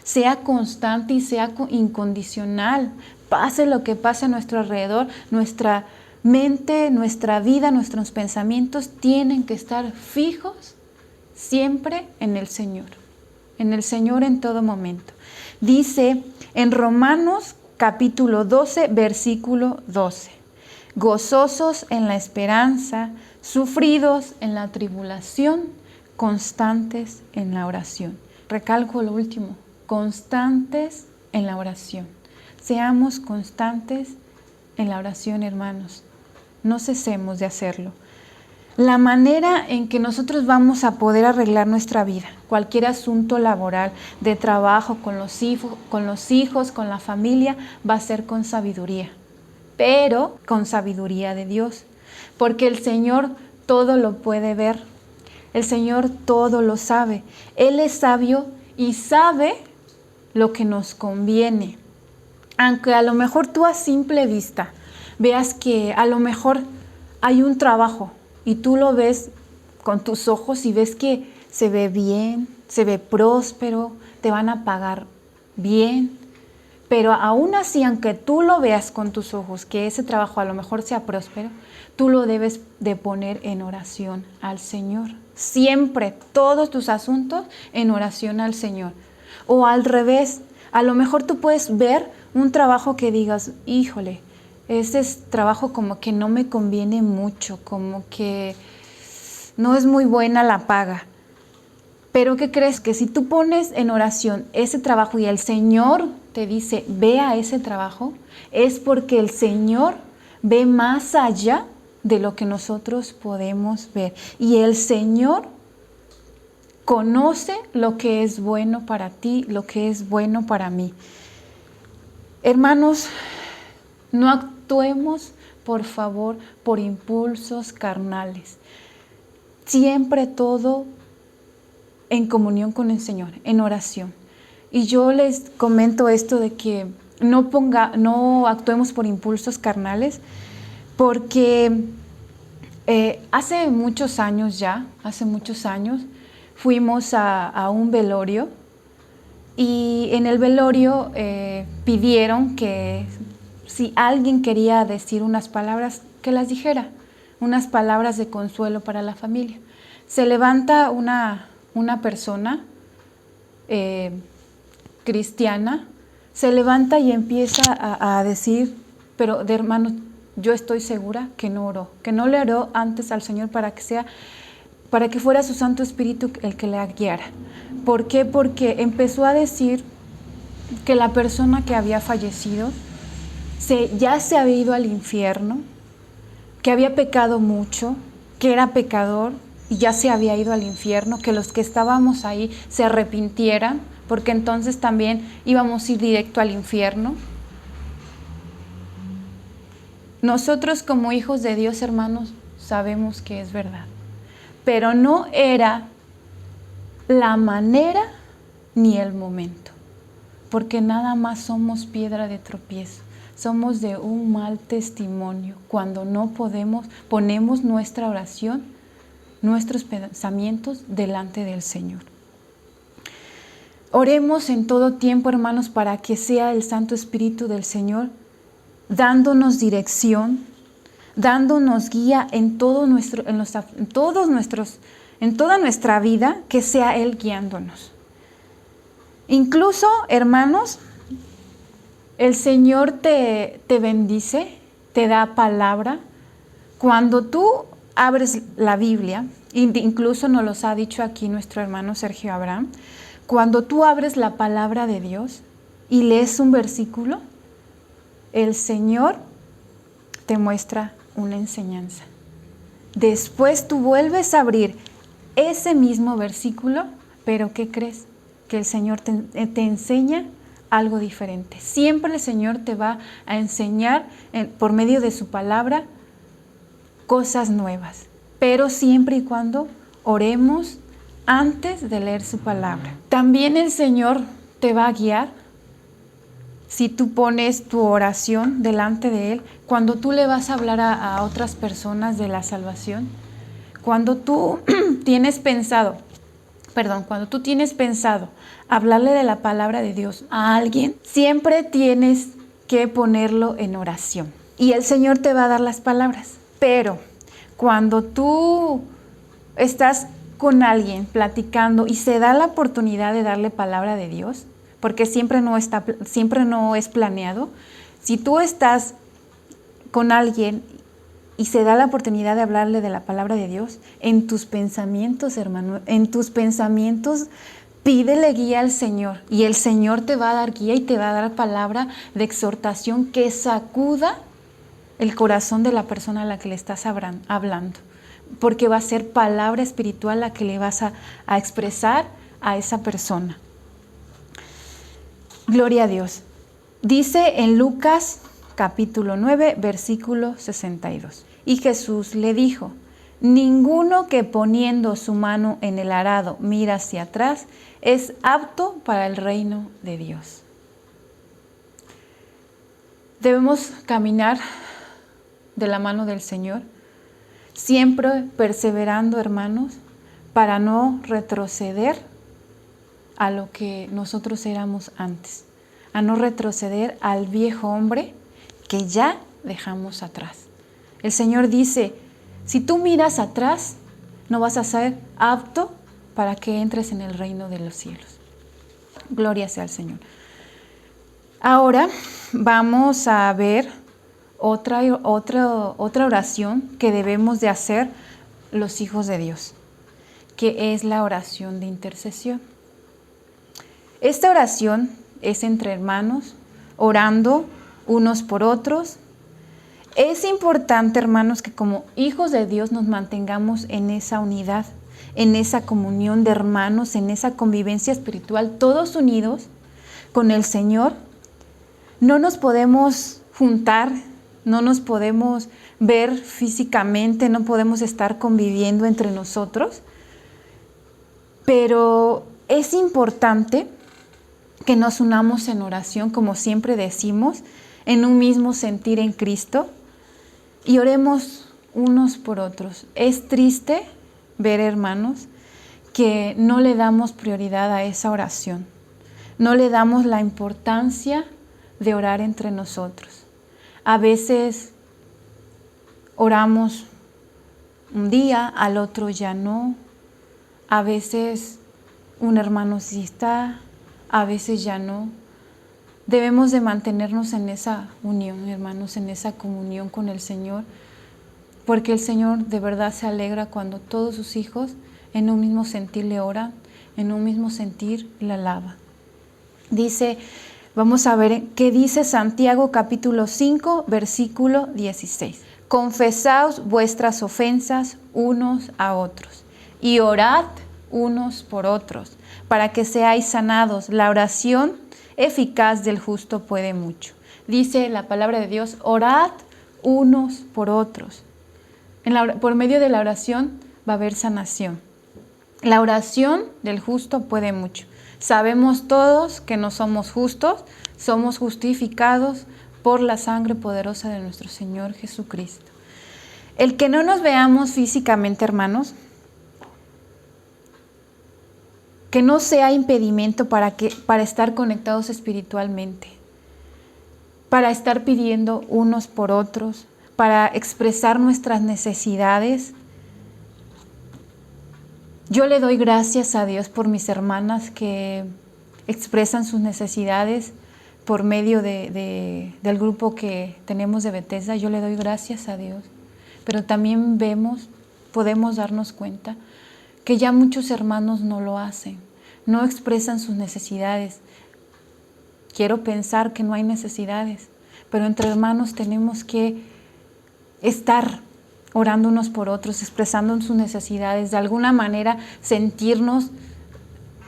sea constante y sea incondicional. Pase lo que pase a nuestro alrededor, nuestra mente, nuestra vida, nuestros pensamientos tienen que estar fijos siempre en el Señor en todo momento. Dice en Romanos capítulo 12, versículo 12. Gozosos en la esperanza, sufridos en la tribulación, constantes en la oración. Recalco lo último, constantes en la oración. Seamos constantes en la oración, hermanos. No cesemos de hacerlo. La manera en que nosotros vamos a poder arreglar nuestra vida, cualquier asunto laboral, de trabajo, con los hijos, con la familia, va a ser con sabiduría, pero con sabiduría de Dios, porque el Señor todo lo puede ver, el Señor todo lo sabe. Él es sabio y sabe lo que nos conviene. Aunque a lo mejor tú a simple vista veas que a lo mejor hay un trabajo y tú lo ves con tus ojos y ves que se ve bien, se ve próspero, te van a pagar bien, pero aún así, aunque tú lo veas con tus ojos, que ese trabajo a lo mejor sea próspero, tú lo debes de poner en oración al Señor. Siempre, todos tus asuntos en oración al Señor. O al revés, a lo mejor tú puedes ver un trabajo que digas, híjole, ese trabajo como que no me conviene mucho, como que no es muy buena la paga. Pero ¿qué crees? Que si tú pones en oración ese trabajo y el Señor te dice, ve a ese trabajo, es porque el Señor ve más allá de lo que nosotros podemos ver. Y el Señor conoce lo que es bueno para ti, lo que es bueno para mí. Hermanos, no actuemos, por favor, por impulsos carnales. Siempre todo en comunión con el Señor, en oración. Y yo les comento esto de que no actuemos por impulsos carnales, porque hace muchos años, fuimos a un velorio y en el velorio pidieron que si alguien quería decir unas palabras, que las dijera, unas palabras de consuelo para la familia. Se levanta una persona cristiana, se levanta y empieza a decir, pero de hermano, yo estoy segura que no oró, que no le oró antes al Señor para que fuera su Santo Espíritu el que la guiara. ¿Por qué? Porque empezó a decir que la persona que había fallecido ya se había ido al infierno, que había pecado mucho, que era pecador y ya se había ido al infierno, que los que estábamos ahí se arrepintieran, porque entonces también íbamos a ir directo al infierno. Nosotros como hijos de Dios, hermanos, sabemos que es verdad, pero no era la manera ni el momento, porque nada más somos piedra de tropiezo, somos de un mal testimonio cuando no ponemos nuestra oración, nuestros pensamientos delante del Señor. Oremos en todo tiempo, hermanos, para que sea el Santo Espíritu del Señor dándonos dirección, dándonos guía en toda nuestra vida, que sea Él guiándonos. Incluso, hermanos, el Señor te bendice, te da palabra. Cuando tú abres la Biblia, incluso nos los ha dicho aquí nuestro hermano Sergio Abraham, cuando tú abres la palabra de Dios y lees un versículo, el Señor te muestra una enseñanza. Después tú vuelves a abrir ese mismo versículo, pero ¿qué crees? Que el Señor te enseña algo diferente. Siempre el Señor te va a enseñar por medio de su palabra cosas nuevas, pero siempre y cuando oremos antes de leer su palabra. También el Señor te va a guiar si tú pones tu oración delante de Él, cuando tú le vas a hablar a otras personas de la salvación, cuando tú tienes pensado hablarle de la palabra de Dios a alguien, siempre tienes que ponerlo en oración. Y el Señor te va a dar las palabras. Pero cuando tú estás con alguien platicando y se da la oportunidad de darle palabra de Dios, porque siempre no es planeado, si tú estás con alguien y se da la oportunidad de hablarle de la palabra de Dios, en tus pensamientos, hermano, pídele guía al Señor y el Señor te va a dar guía y te va a dar palabra de exhortación que sacuda el corazón de la persona a la que le estás hablando, porque va a ser palabra espiritual la que le vas a expresar a esa persona. Gloria a Dios. Dice en Lucas capítulo 9, versículo 62. Y Jesús le dijo, ninguno que poniendo su mano en el arado mira hacia atrás es apto para el reino de Dios. Debemos caminar de la mano del Señor, siempre perseverando, hermanos, para no retroceder a lo que nosotros éramos antes, a no retroceder al viejo hombre que ya dejamos atrás. El Señor dice, si tú miras atrás, no vas a ser apto para que entres en el reino de los cielos. Gloria sea al Señor. Ahora vamos a ver otra oración que debemos de hacer los hijos de Dios, que es la oración de intercesión. Esta oración es entre hermanos, orando unos por otros. Es importante, hermanos, que como hijos de Dios nos mantengamos en esa unidad, en esa comunión de hermanos, en esa convivencia espiritual, todos unidos con el Señor. No nos podemos juntar, no nos podemos ver físicamente, no podemos estar conviviendo entre nosotros, pero es importante que nos unamos en oración, como siempre decimos, en un mismo sentir en Cristo, y oremos unos por otros. Es triste ver, hermanos, que no le damos prioridad a esa oración, no le damos la importancia de orar entre nosotros. A veces oramos un día, al otro ya no. A veces un hermano sí está, a veces ya no. Debemos de mantenernos en esa unión, hermanos, en esa comunión con el Señor, porque el Señor de verdad se alegra cuando todos sus hijos en un mismo sentir le oran, en un mismo sentir le alaban. Dice, vamos a ver qué dice Santiago capítulo 5, versículo 16. Confesaos vuestras ofensas unos a otros y orad unos por otros, para que seáis sanados. La oración eficaz del justo puede mucho. Dice la palabra de Dios, orad unos por otros. Por medio de la oración va a haber sanación. La oración del justo puede mucho. Sabemos todos que no somos justos, somos justificados por la sangre poderosa de nuestro Señor Jesucristo. El que no nos veamos físicamente, hermanos, que no sea impedimento para estar conectados espiritualmente, para estar pidiendo unos por otros, para expresar nuestras necesidades. Yo le doy gracias a Dios por mis hermanas que expresan sus necesidades por medio del grupo que tenemos de Bethesda. Yo le doy gracias a Dios, pero también podemos darnos cuenta que ya muchos hermanos no lo hacen, no expresan sus necesidades. Quiero pensar que no hay necesidades, pero entre hermanos tenemos que estar orando unos por otros, expresando sus necesidades, de alguna manera sentirnos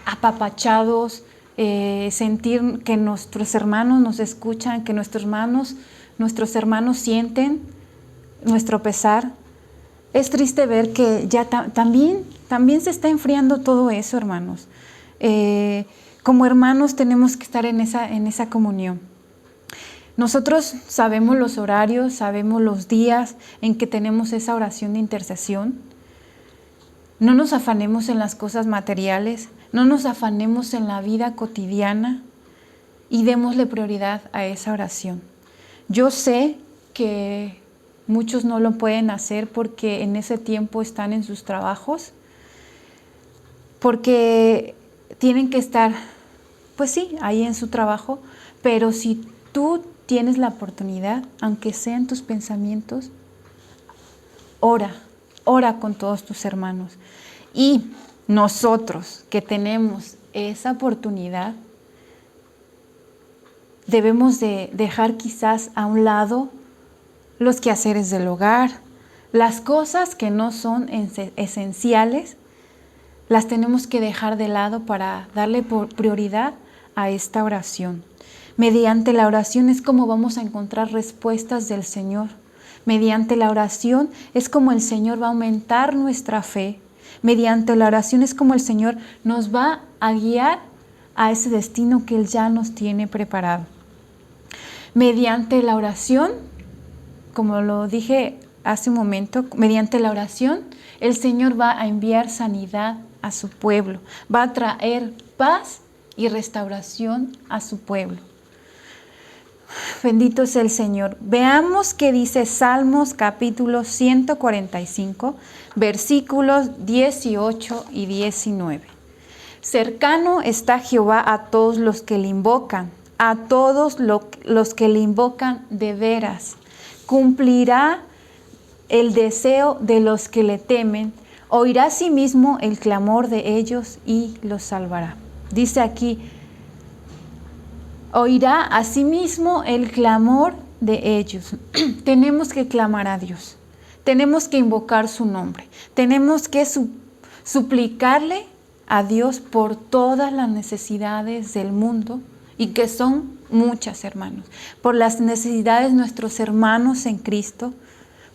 apapachados, sentir que nuestros hermanos nos escuchan, que nuestros hermanos sienten nuestro pesar. Es triste ver que ya también se está enfriando todo eso, hermanos. Como hermanos tenemos que estar en esa comunión. Nosotros sabemos los horarios, sabemos los días en que tenemos esa oración de intercesión. No nos afanemos en las cosas materiales, no nos afanemos en la vida cotidiana y démosle prioridad a esa oración. Yo sé que muchos no lo pueden hacer porque en ese tiempo están en sus trabajos, porque tienen que estar, pues sí, ahí en su trabajo, pero si tú tienes la oportunidad, aunque sean tus pensamientos, ora con todos tus hermanos. Y nosotros que tenemos esa oportunidad, debemos de dejar quizás a un lado los quehaceres del hogar, las cosas que no son esenciales, las tenemos que dejar de lado para darle prioridad a esta oración. Mediante la oración es como vamos a encontrar respuestas del Señor. Mediante la oración es como el Señor va a aumentar nuestra fe. Mediante la oración es como el Señor nos va a guiar a ese destino que Él ya nos tiene preparado. Mediante la oración, como lo dije hace un momento, mediante la oración, el Señor va a enviar sanidad a su pueblo, va a traer paz y restauración a su pueblo. Bendito es el Señor. Veamos qué dice Salmos capítulo 145, versículos 18 y 19. Cercano está Jehová a todos los que le invocan, a todos los que le invocan de veras. Cumplirá el deseo de los que le temen, oirá asimismo el clamor de ellos y los salvará. Dice aquí, oirá asimismo el clamor de ellos. Tenemos que clamar a Dios, tenemos que invocar su nombre, tenemos que suplicarle a Dios por todas las necesidades del mundo, y que son muchas, hermanos, por las necesidades de nuestros hermanos en Cristo,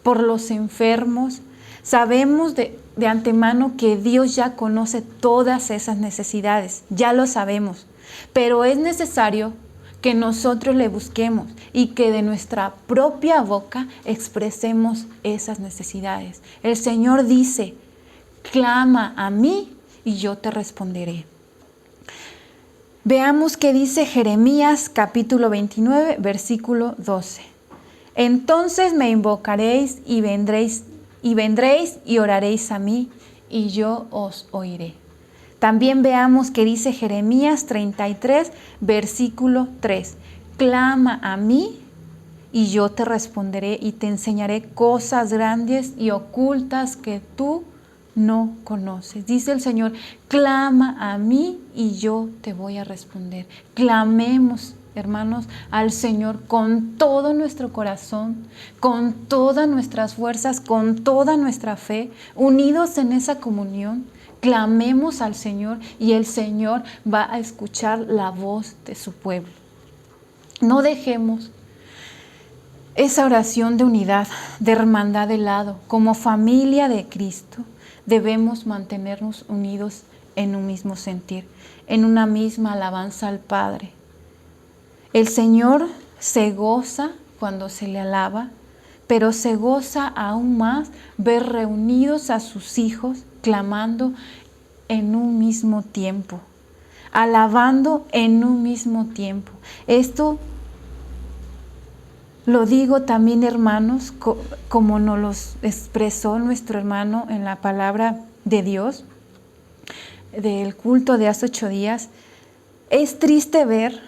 por los enfermos. Sabemos de antemano que Dios ya conoce todas esas necesidades, ya lo sabemos, pero es necesario que nosotros le busquemos y que de nuestra propia boca expresemos esas necesidades. El Señor dice, clama a mí y yo te responderé. Veamos qué dice Jeremías capítulo 29, versículo 12. Entonces me invocaréis y vendréis y oraréis a mí y yo os oiré. También veamos qué dice Jeremías 33, versículo 3. Clama a mí y yo te responderé y te enseñaré cosas grandes y ocultas que tú no conoces. Dice el Señor, clama a mí y yo te voy a responder. Clamemos, hermanos, al Señor con todo nuestro corazón, con todas nuestras fuerzas, con toda nuestra fe, unidos en esa comunión. Clamemos al Señor y el Señor va a escuchar la voz de su pueblo. No dejemos esa oración de unidad, de hermandad de lado. Como familia de Cristo debemos mantenernos unidos en un mismo sentir, en una misma alabanza al Padre. El Señor se goza cuando se le alaba, pero se goza aún más ver reunidos a sus hijos clamando en un mismo tiempo, alabando en un mismo tiempo. Esto lo digo también, hermanos, como nos lo expresó nuestro hermano en la palabra de Dios, del culto de hace 8 días. Es triste ver,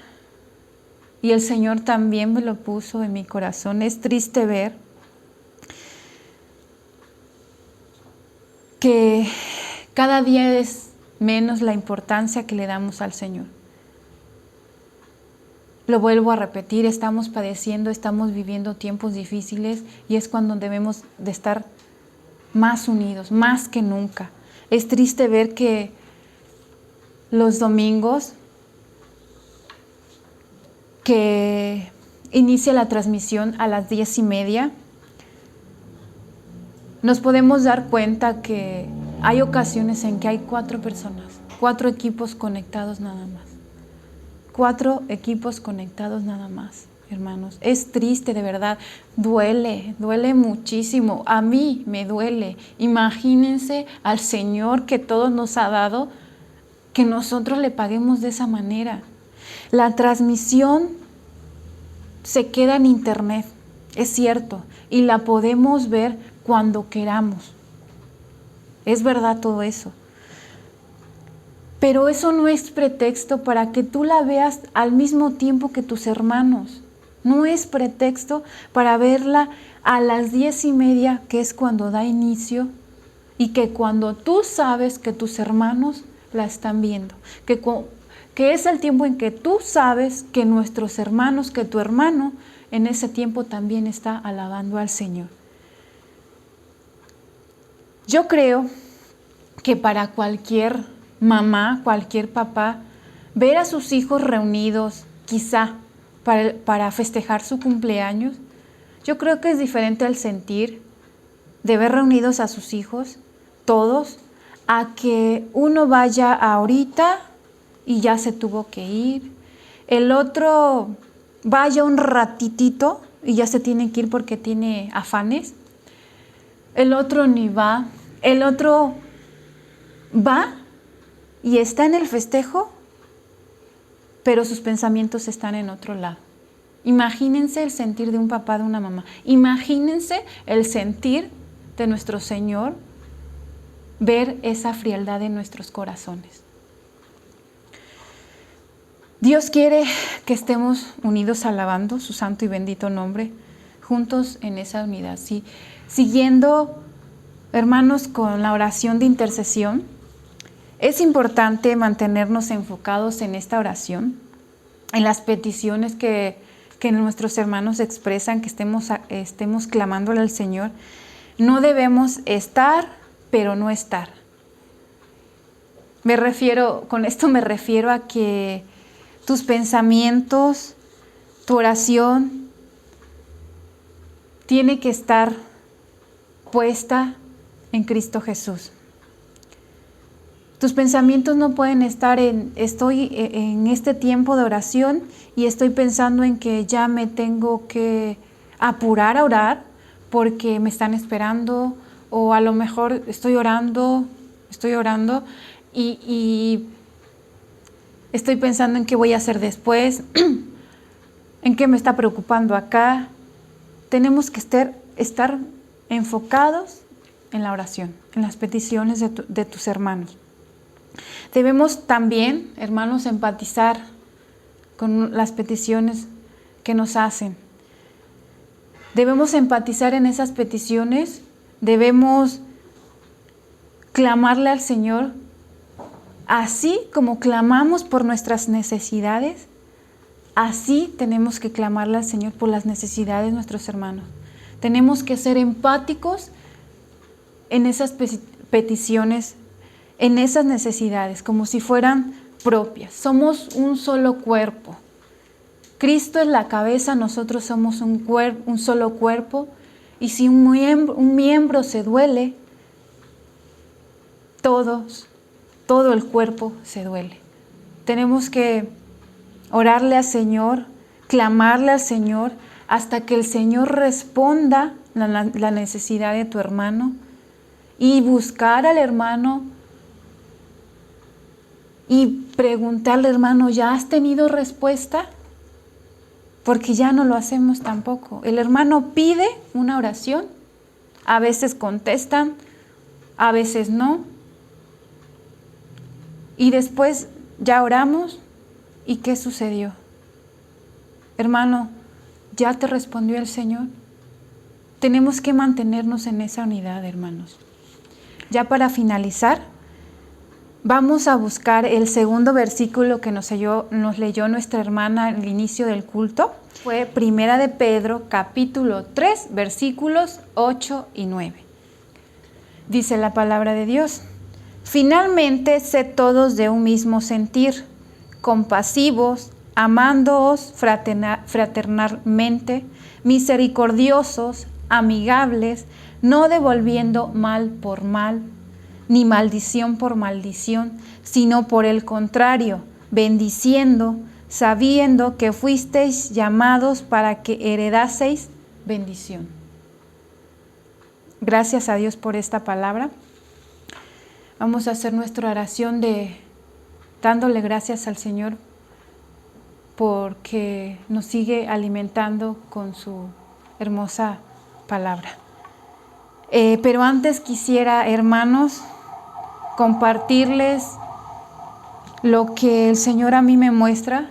y el Señor también me lo puso en mi corazón, es triste ver que cada día es menos la importancia que le damos al Señor. Lo vuelvo a repetir, estamos padeciendo, estamos viviendo tiempos difíciles y es cuando debemos de estar más unidos, más que nunca. Es triste ver que los domingos que inicia la transmisión a las 10:30, nos podemos dar cuenta que hay ocasiones en que hay 4 personas, 4 equipos conectados nada más. 4 equipos conectados nada más, hermanos. Es triste, de verdad. Duele muchísimo. A mí me duele. Imagínense al Señor que todos nos ha dado, que nosotros le paguemos de esa manera. La transmisión se queda en internet, es cierto, y la podemos ver cuando queramos. Es verdad todo eso. Pero eso no es pretexto para que tú la veas al mismo tiempo que tus hermanos. No es pretexto para verla a las 10:30, que es cuando da inicio, y que cuando tú sabes que tus hermanos la están viendo, que es el tiempo en que tú sabes que nuestros hermanos, que tu hermano en ese tiempo también está alabando al Señor. Yo creo que para cualquier mamá, cualquier papá, ver a sus hijos reunidos, quizá para festejar su cumpleaños, Yo creo que es diferente el sentir de ver reunidos a sus hijos, todos, a que uno vaya ahorita y ya se tuvo que ir, el otro vaya un ratitito y ya se tiene que ir porque tiene afanes, el otro ni va, el otro va y está en el festejo, pero sus pensamientos están en otro lado. Imagínense el sentir de un papá, de una mamá. Imagínense el sentir de nuestro Señor, ver esa frialdad en nuestros corazones. Dios quiere que estemos unidos alabando su santo y bendito nombre, juntos en esa unidad. ¿Sí? Siguiendo, hermanos, con la oración de intercesión, es importante mantenernos enfocados en esta oración, en las peticiones que nuestros hermanos expresan, que estemos clamándole al Señor. No debemos estar, pero no estar. Con esto me refiero a que tus pensamientos, tu oración, tiene que estar puesta en Cristo Jesús. Tus pensamientos no pueden estar estoy en este tiempo de oración y estoy pensando en que ya me tengo que apurar a orar porque me están esperando, o a lo mejor estoy orando y estoy pensando en qué voy a hacer después, en qué me está preocupando acá. Tenemos que estar enfocados en la oración, en las peticiones de tus hermanos. Debemos también, hermanos, empatizar con las peticiones que nos hacen. Debemos empatizar en esas peticiones, debemos clamarle al Señor, así como clamamos por nuestras necesidades, así tenemos que clamarle al Señor por las necesidades de nuestros hermanos. Tenemos que ser empáticos en esas peticiones, en esas necesidades, como si fueran propias. Somos un solo cuerpo. Cristo es la cabeza, nosotros somos un solo cuerpo, y si un miembro se duele, todo el cuerpo se duele. Tenemos que orarle al Señor, clamarle al Señor, hasta que el Señor responda la necesidad de tu hermano, y buscar al hermano y preguntarle, hermano, ¿ya has tenido respuesta? Porque ya no lo hacemos tampoco. El hermano pide una oración, a veces contestan, a veces no, y después ya oramos, ¿y qué sucedió? Hermano, ¿ya te respondió el Señor? Tenemos que mantenernos en esa unidad, hermanos. Ya para finalizar, vamos a buscar el segundo versículo que nos leyó nuestra hermana al inicio del culto. Fue Primera de Pedro, capítulo 3, versículos 8 y 9. Dice la palabra de Dios: finalmente, sed todos de un mismo sentir, compasivos, amándoos fraternalmente, misericordiosos, amigables, no devolviendo mal por mal, ni maldición por maldición, sino por el contrario, bendiciendo, sabiendo que fuisteis llamados para que heredaseis bendición. Gracias a Dios por esta palabra. Vamos a hacer nuestra oración dándole gracias al Señor porque nos sigue alimentando con su hermosa palabra. Pero antes quisiera, hermanos, compartirles lo que el Señor a mí me muestra,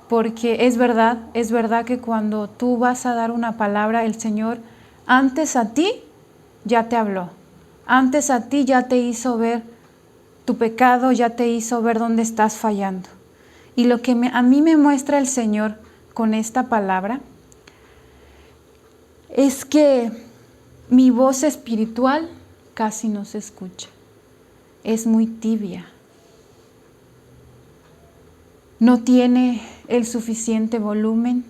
porque es verdad que cuando tú vas a dar una palabra, el Señor antes a ti ya te habló, antes a ti ya te hizo ver tu pecado, ya te hizo ver dónde estás fallando. Y lo que a mí me muestra el Señor con esta palabra es que mi voz espiritual casi no se escucha, es muy tibia, no tiene el suficiente volumen.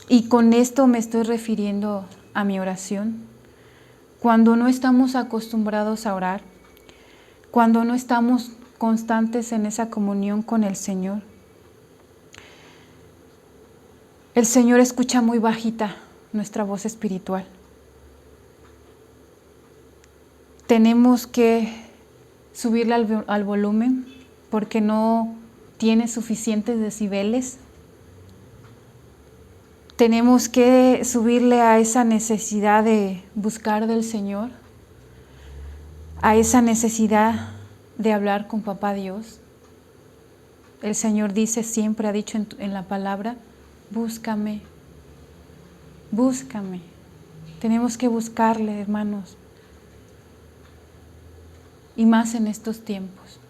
Y con esto me estoy refiriendo a mi oración. Cuando no estamos acostumbrados a orar, cuando no estamos constantes en esa comunión con el Señor, el Señor escucha muy bajita nuestra voz espiritual. Tenemos que subirle al volumen porque no tiene suficientes decibeles. Tenemos que subirle a esa necesidad de buscar del Señor, a esa necesidad de hablar con Papá Dios. El Señor dice, siempre ha dicho en la palabra, búscame, búscame. Tenemos que buscarle, hermanos. Y más en estos tiempos.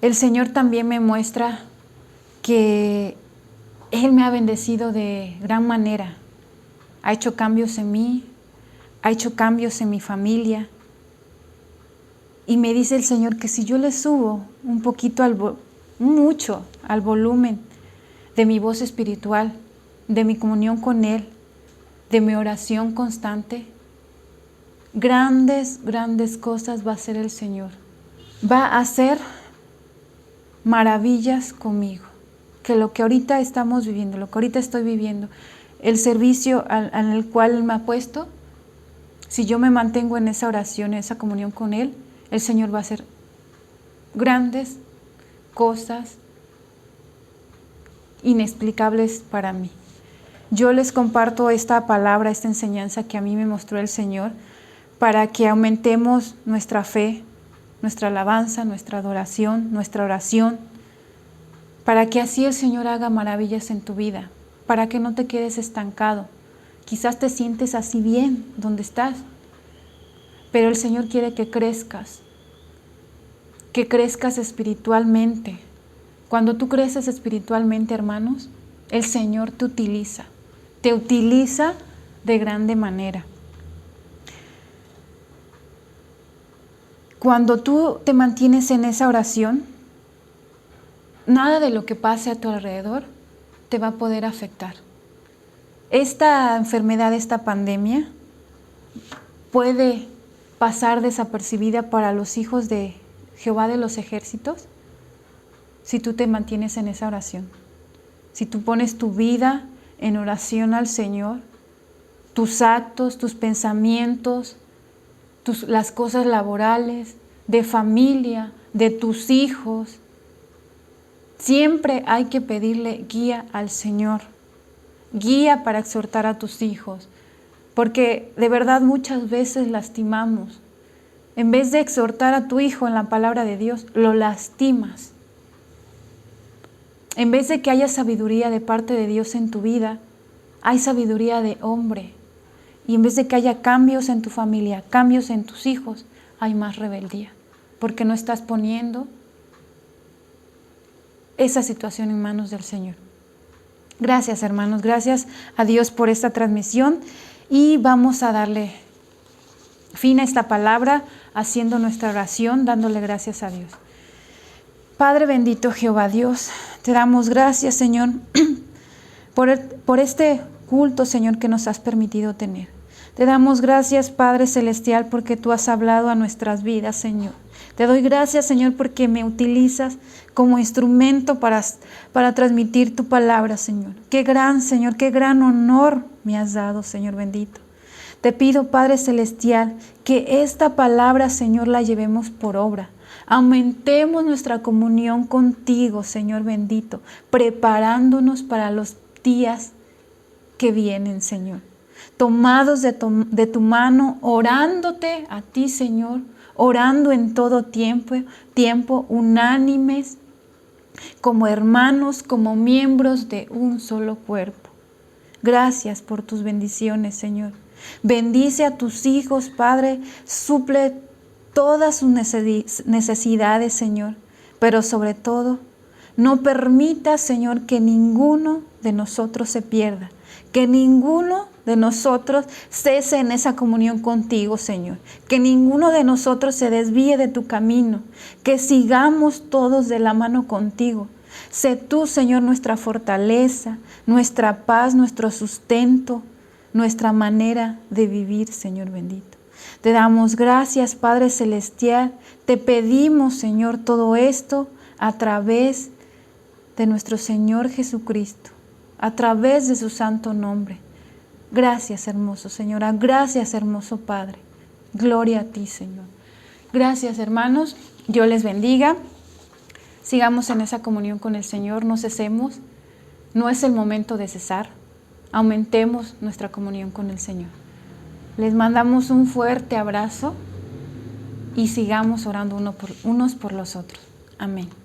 El Señor también me muestra que Él me ha bendecido de gran manera. Ha hecho cambios en mí, ha hecho cambios en mi familia. Y me dice el Señor que si yo le subo un poquito, mucho al volumen de mi voz espiritual, de mi comunión con Él, de mi oración constante, grandes, grandes cosas va a hacer el Señor. Va a hacer maravillas conmigo. Que lo que ahorita estamos viviendo, lo que ahorita estoy viviendo, el servicio en el cual Él me ha puesto, si yo me mantengo en esa oración, en esa comunión con Él, el Señor va a hacer grandes cosas inexplicables para mí. Yo les comparto esta palabra, esta enseñanza que a mí me mostró el Señor, para que aumentemos nuestra fe, nuestra alabanza, nuestra adoración, nuestra oración, para que así el Señor haga maravillas en tu vida, para que no te quedes estancado. Quizás te sientes así bien donde estás, pero el Señor quiere que crezcas espiritualmente. Cuando tú creces espiritualmente, hermanos, el Señor te utiliza de grande manera. Cuando tú te mantienes en esa oración, nada de lo que pase a tu alrededor te va a poder afectar. Esta enfermedad, esta pandemia, puede pasar desapercibida para los hijos de Jehová de los ejércitos si tú te mantienes en esa oración. Si tú pones tu vida en oración al Señor, tus actos, tus pensamientos, las cosas laborales, de familia, de tus hijos, siempre hay que pedirle guía al Señor, guía para exhortar a tus hijos, porque de verdad muchas veces lastimamos. En vez de exhortar a tu hijo en la palabra de Dios, lo lastimas. En vez de que haya sabiduría de parte de Dios en tu vida, hay sabiduría de hombre. Y en vez de que haya cambios en tu familia, cambios en tus hijos, hay más rebeldía, porque no estás poniendo esa situación en manos del Señor. Gracias, hermanos, gracias a Dios por esta transmisión y vamos a darle fin a esta palabra haciendo nuestra oración, dándole gracias a Dios. Padre bendito Jehová Dios, te damos gracias, Señor, por este culto, Señor, que nos has permitido tener. Te damos gracias, Padre Celestial, porque tú has hablado a nuestras vidas, Señor. Te doy gracias, Señor, porque me utilizas como instrumento para transmitir tu palabra, Señor. Qué gran, Señor, qué gran honor me has dado, Señor bendito. Te pido, Padre Celestial, que esta palabra, Señor, la llevemos por obra. Aumentemos nuestra comunión contigo, Señor bendito, preparándonos para los días que vienen, Señor. Tomados de tu mano, orándote a ti, Señor, orando en todo tiempo, unánimes, como hermanos, como miembros de un solo cuerpo. Gracias por tus bendiciones, Señor. Bendice a tus hijos, Padre, suple todas sus necesidades, Señor, pero sobre todo, no permita, Señor, que ninguno de nosotros se pierda, que ninguno de nosotros cese en esa comunión contigo, Señor, que ninguno de nosotros se desvíe de tu camino, que sigamos todos de la mano contigo, Sé tú, Señor, nuestra fortaleza, nuestra paz, nuestro sustento, nuestra manera de vivir, Señor bendito. Te damos gracias, Padre Celestial. Te pedimos, Señor, todo esto a través de nuestro Señor Jesucristo, a través de su santo nombre. Gracias, hermoso Señora. Gracias, hermoso Padre. Gloria a ti, Señor. Gracias, hermanos. Dios les bendiga. Sigamos en esa comunión con el Señor. No cesemos. No es el momento de cesar. Aumentemos nuestra comunión con el Señor. Les mandamos un fuerte abrazo y sigamos orando unos por los otros. Amén.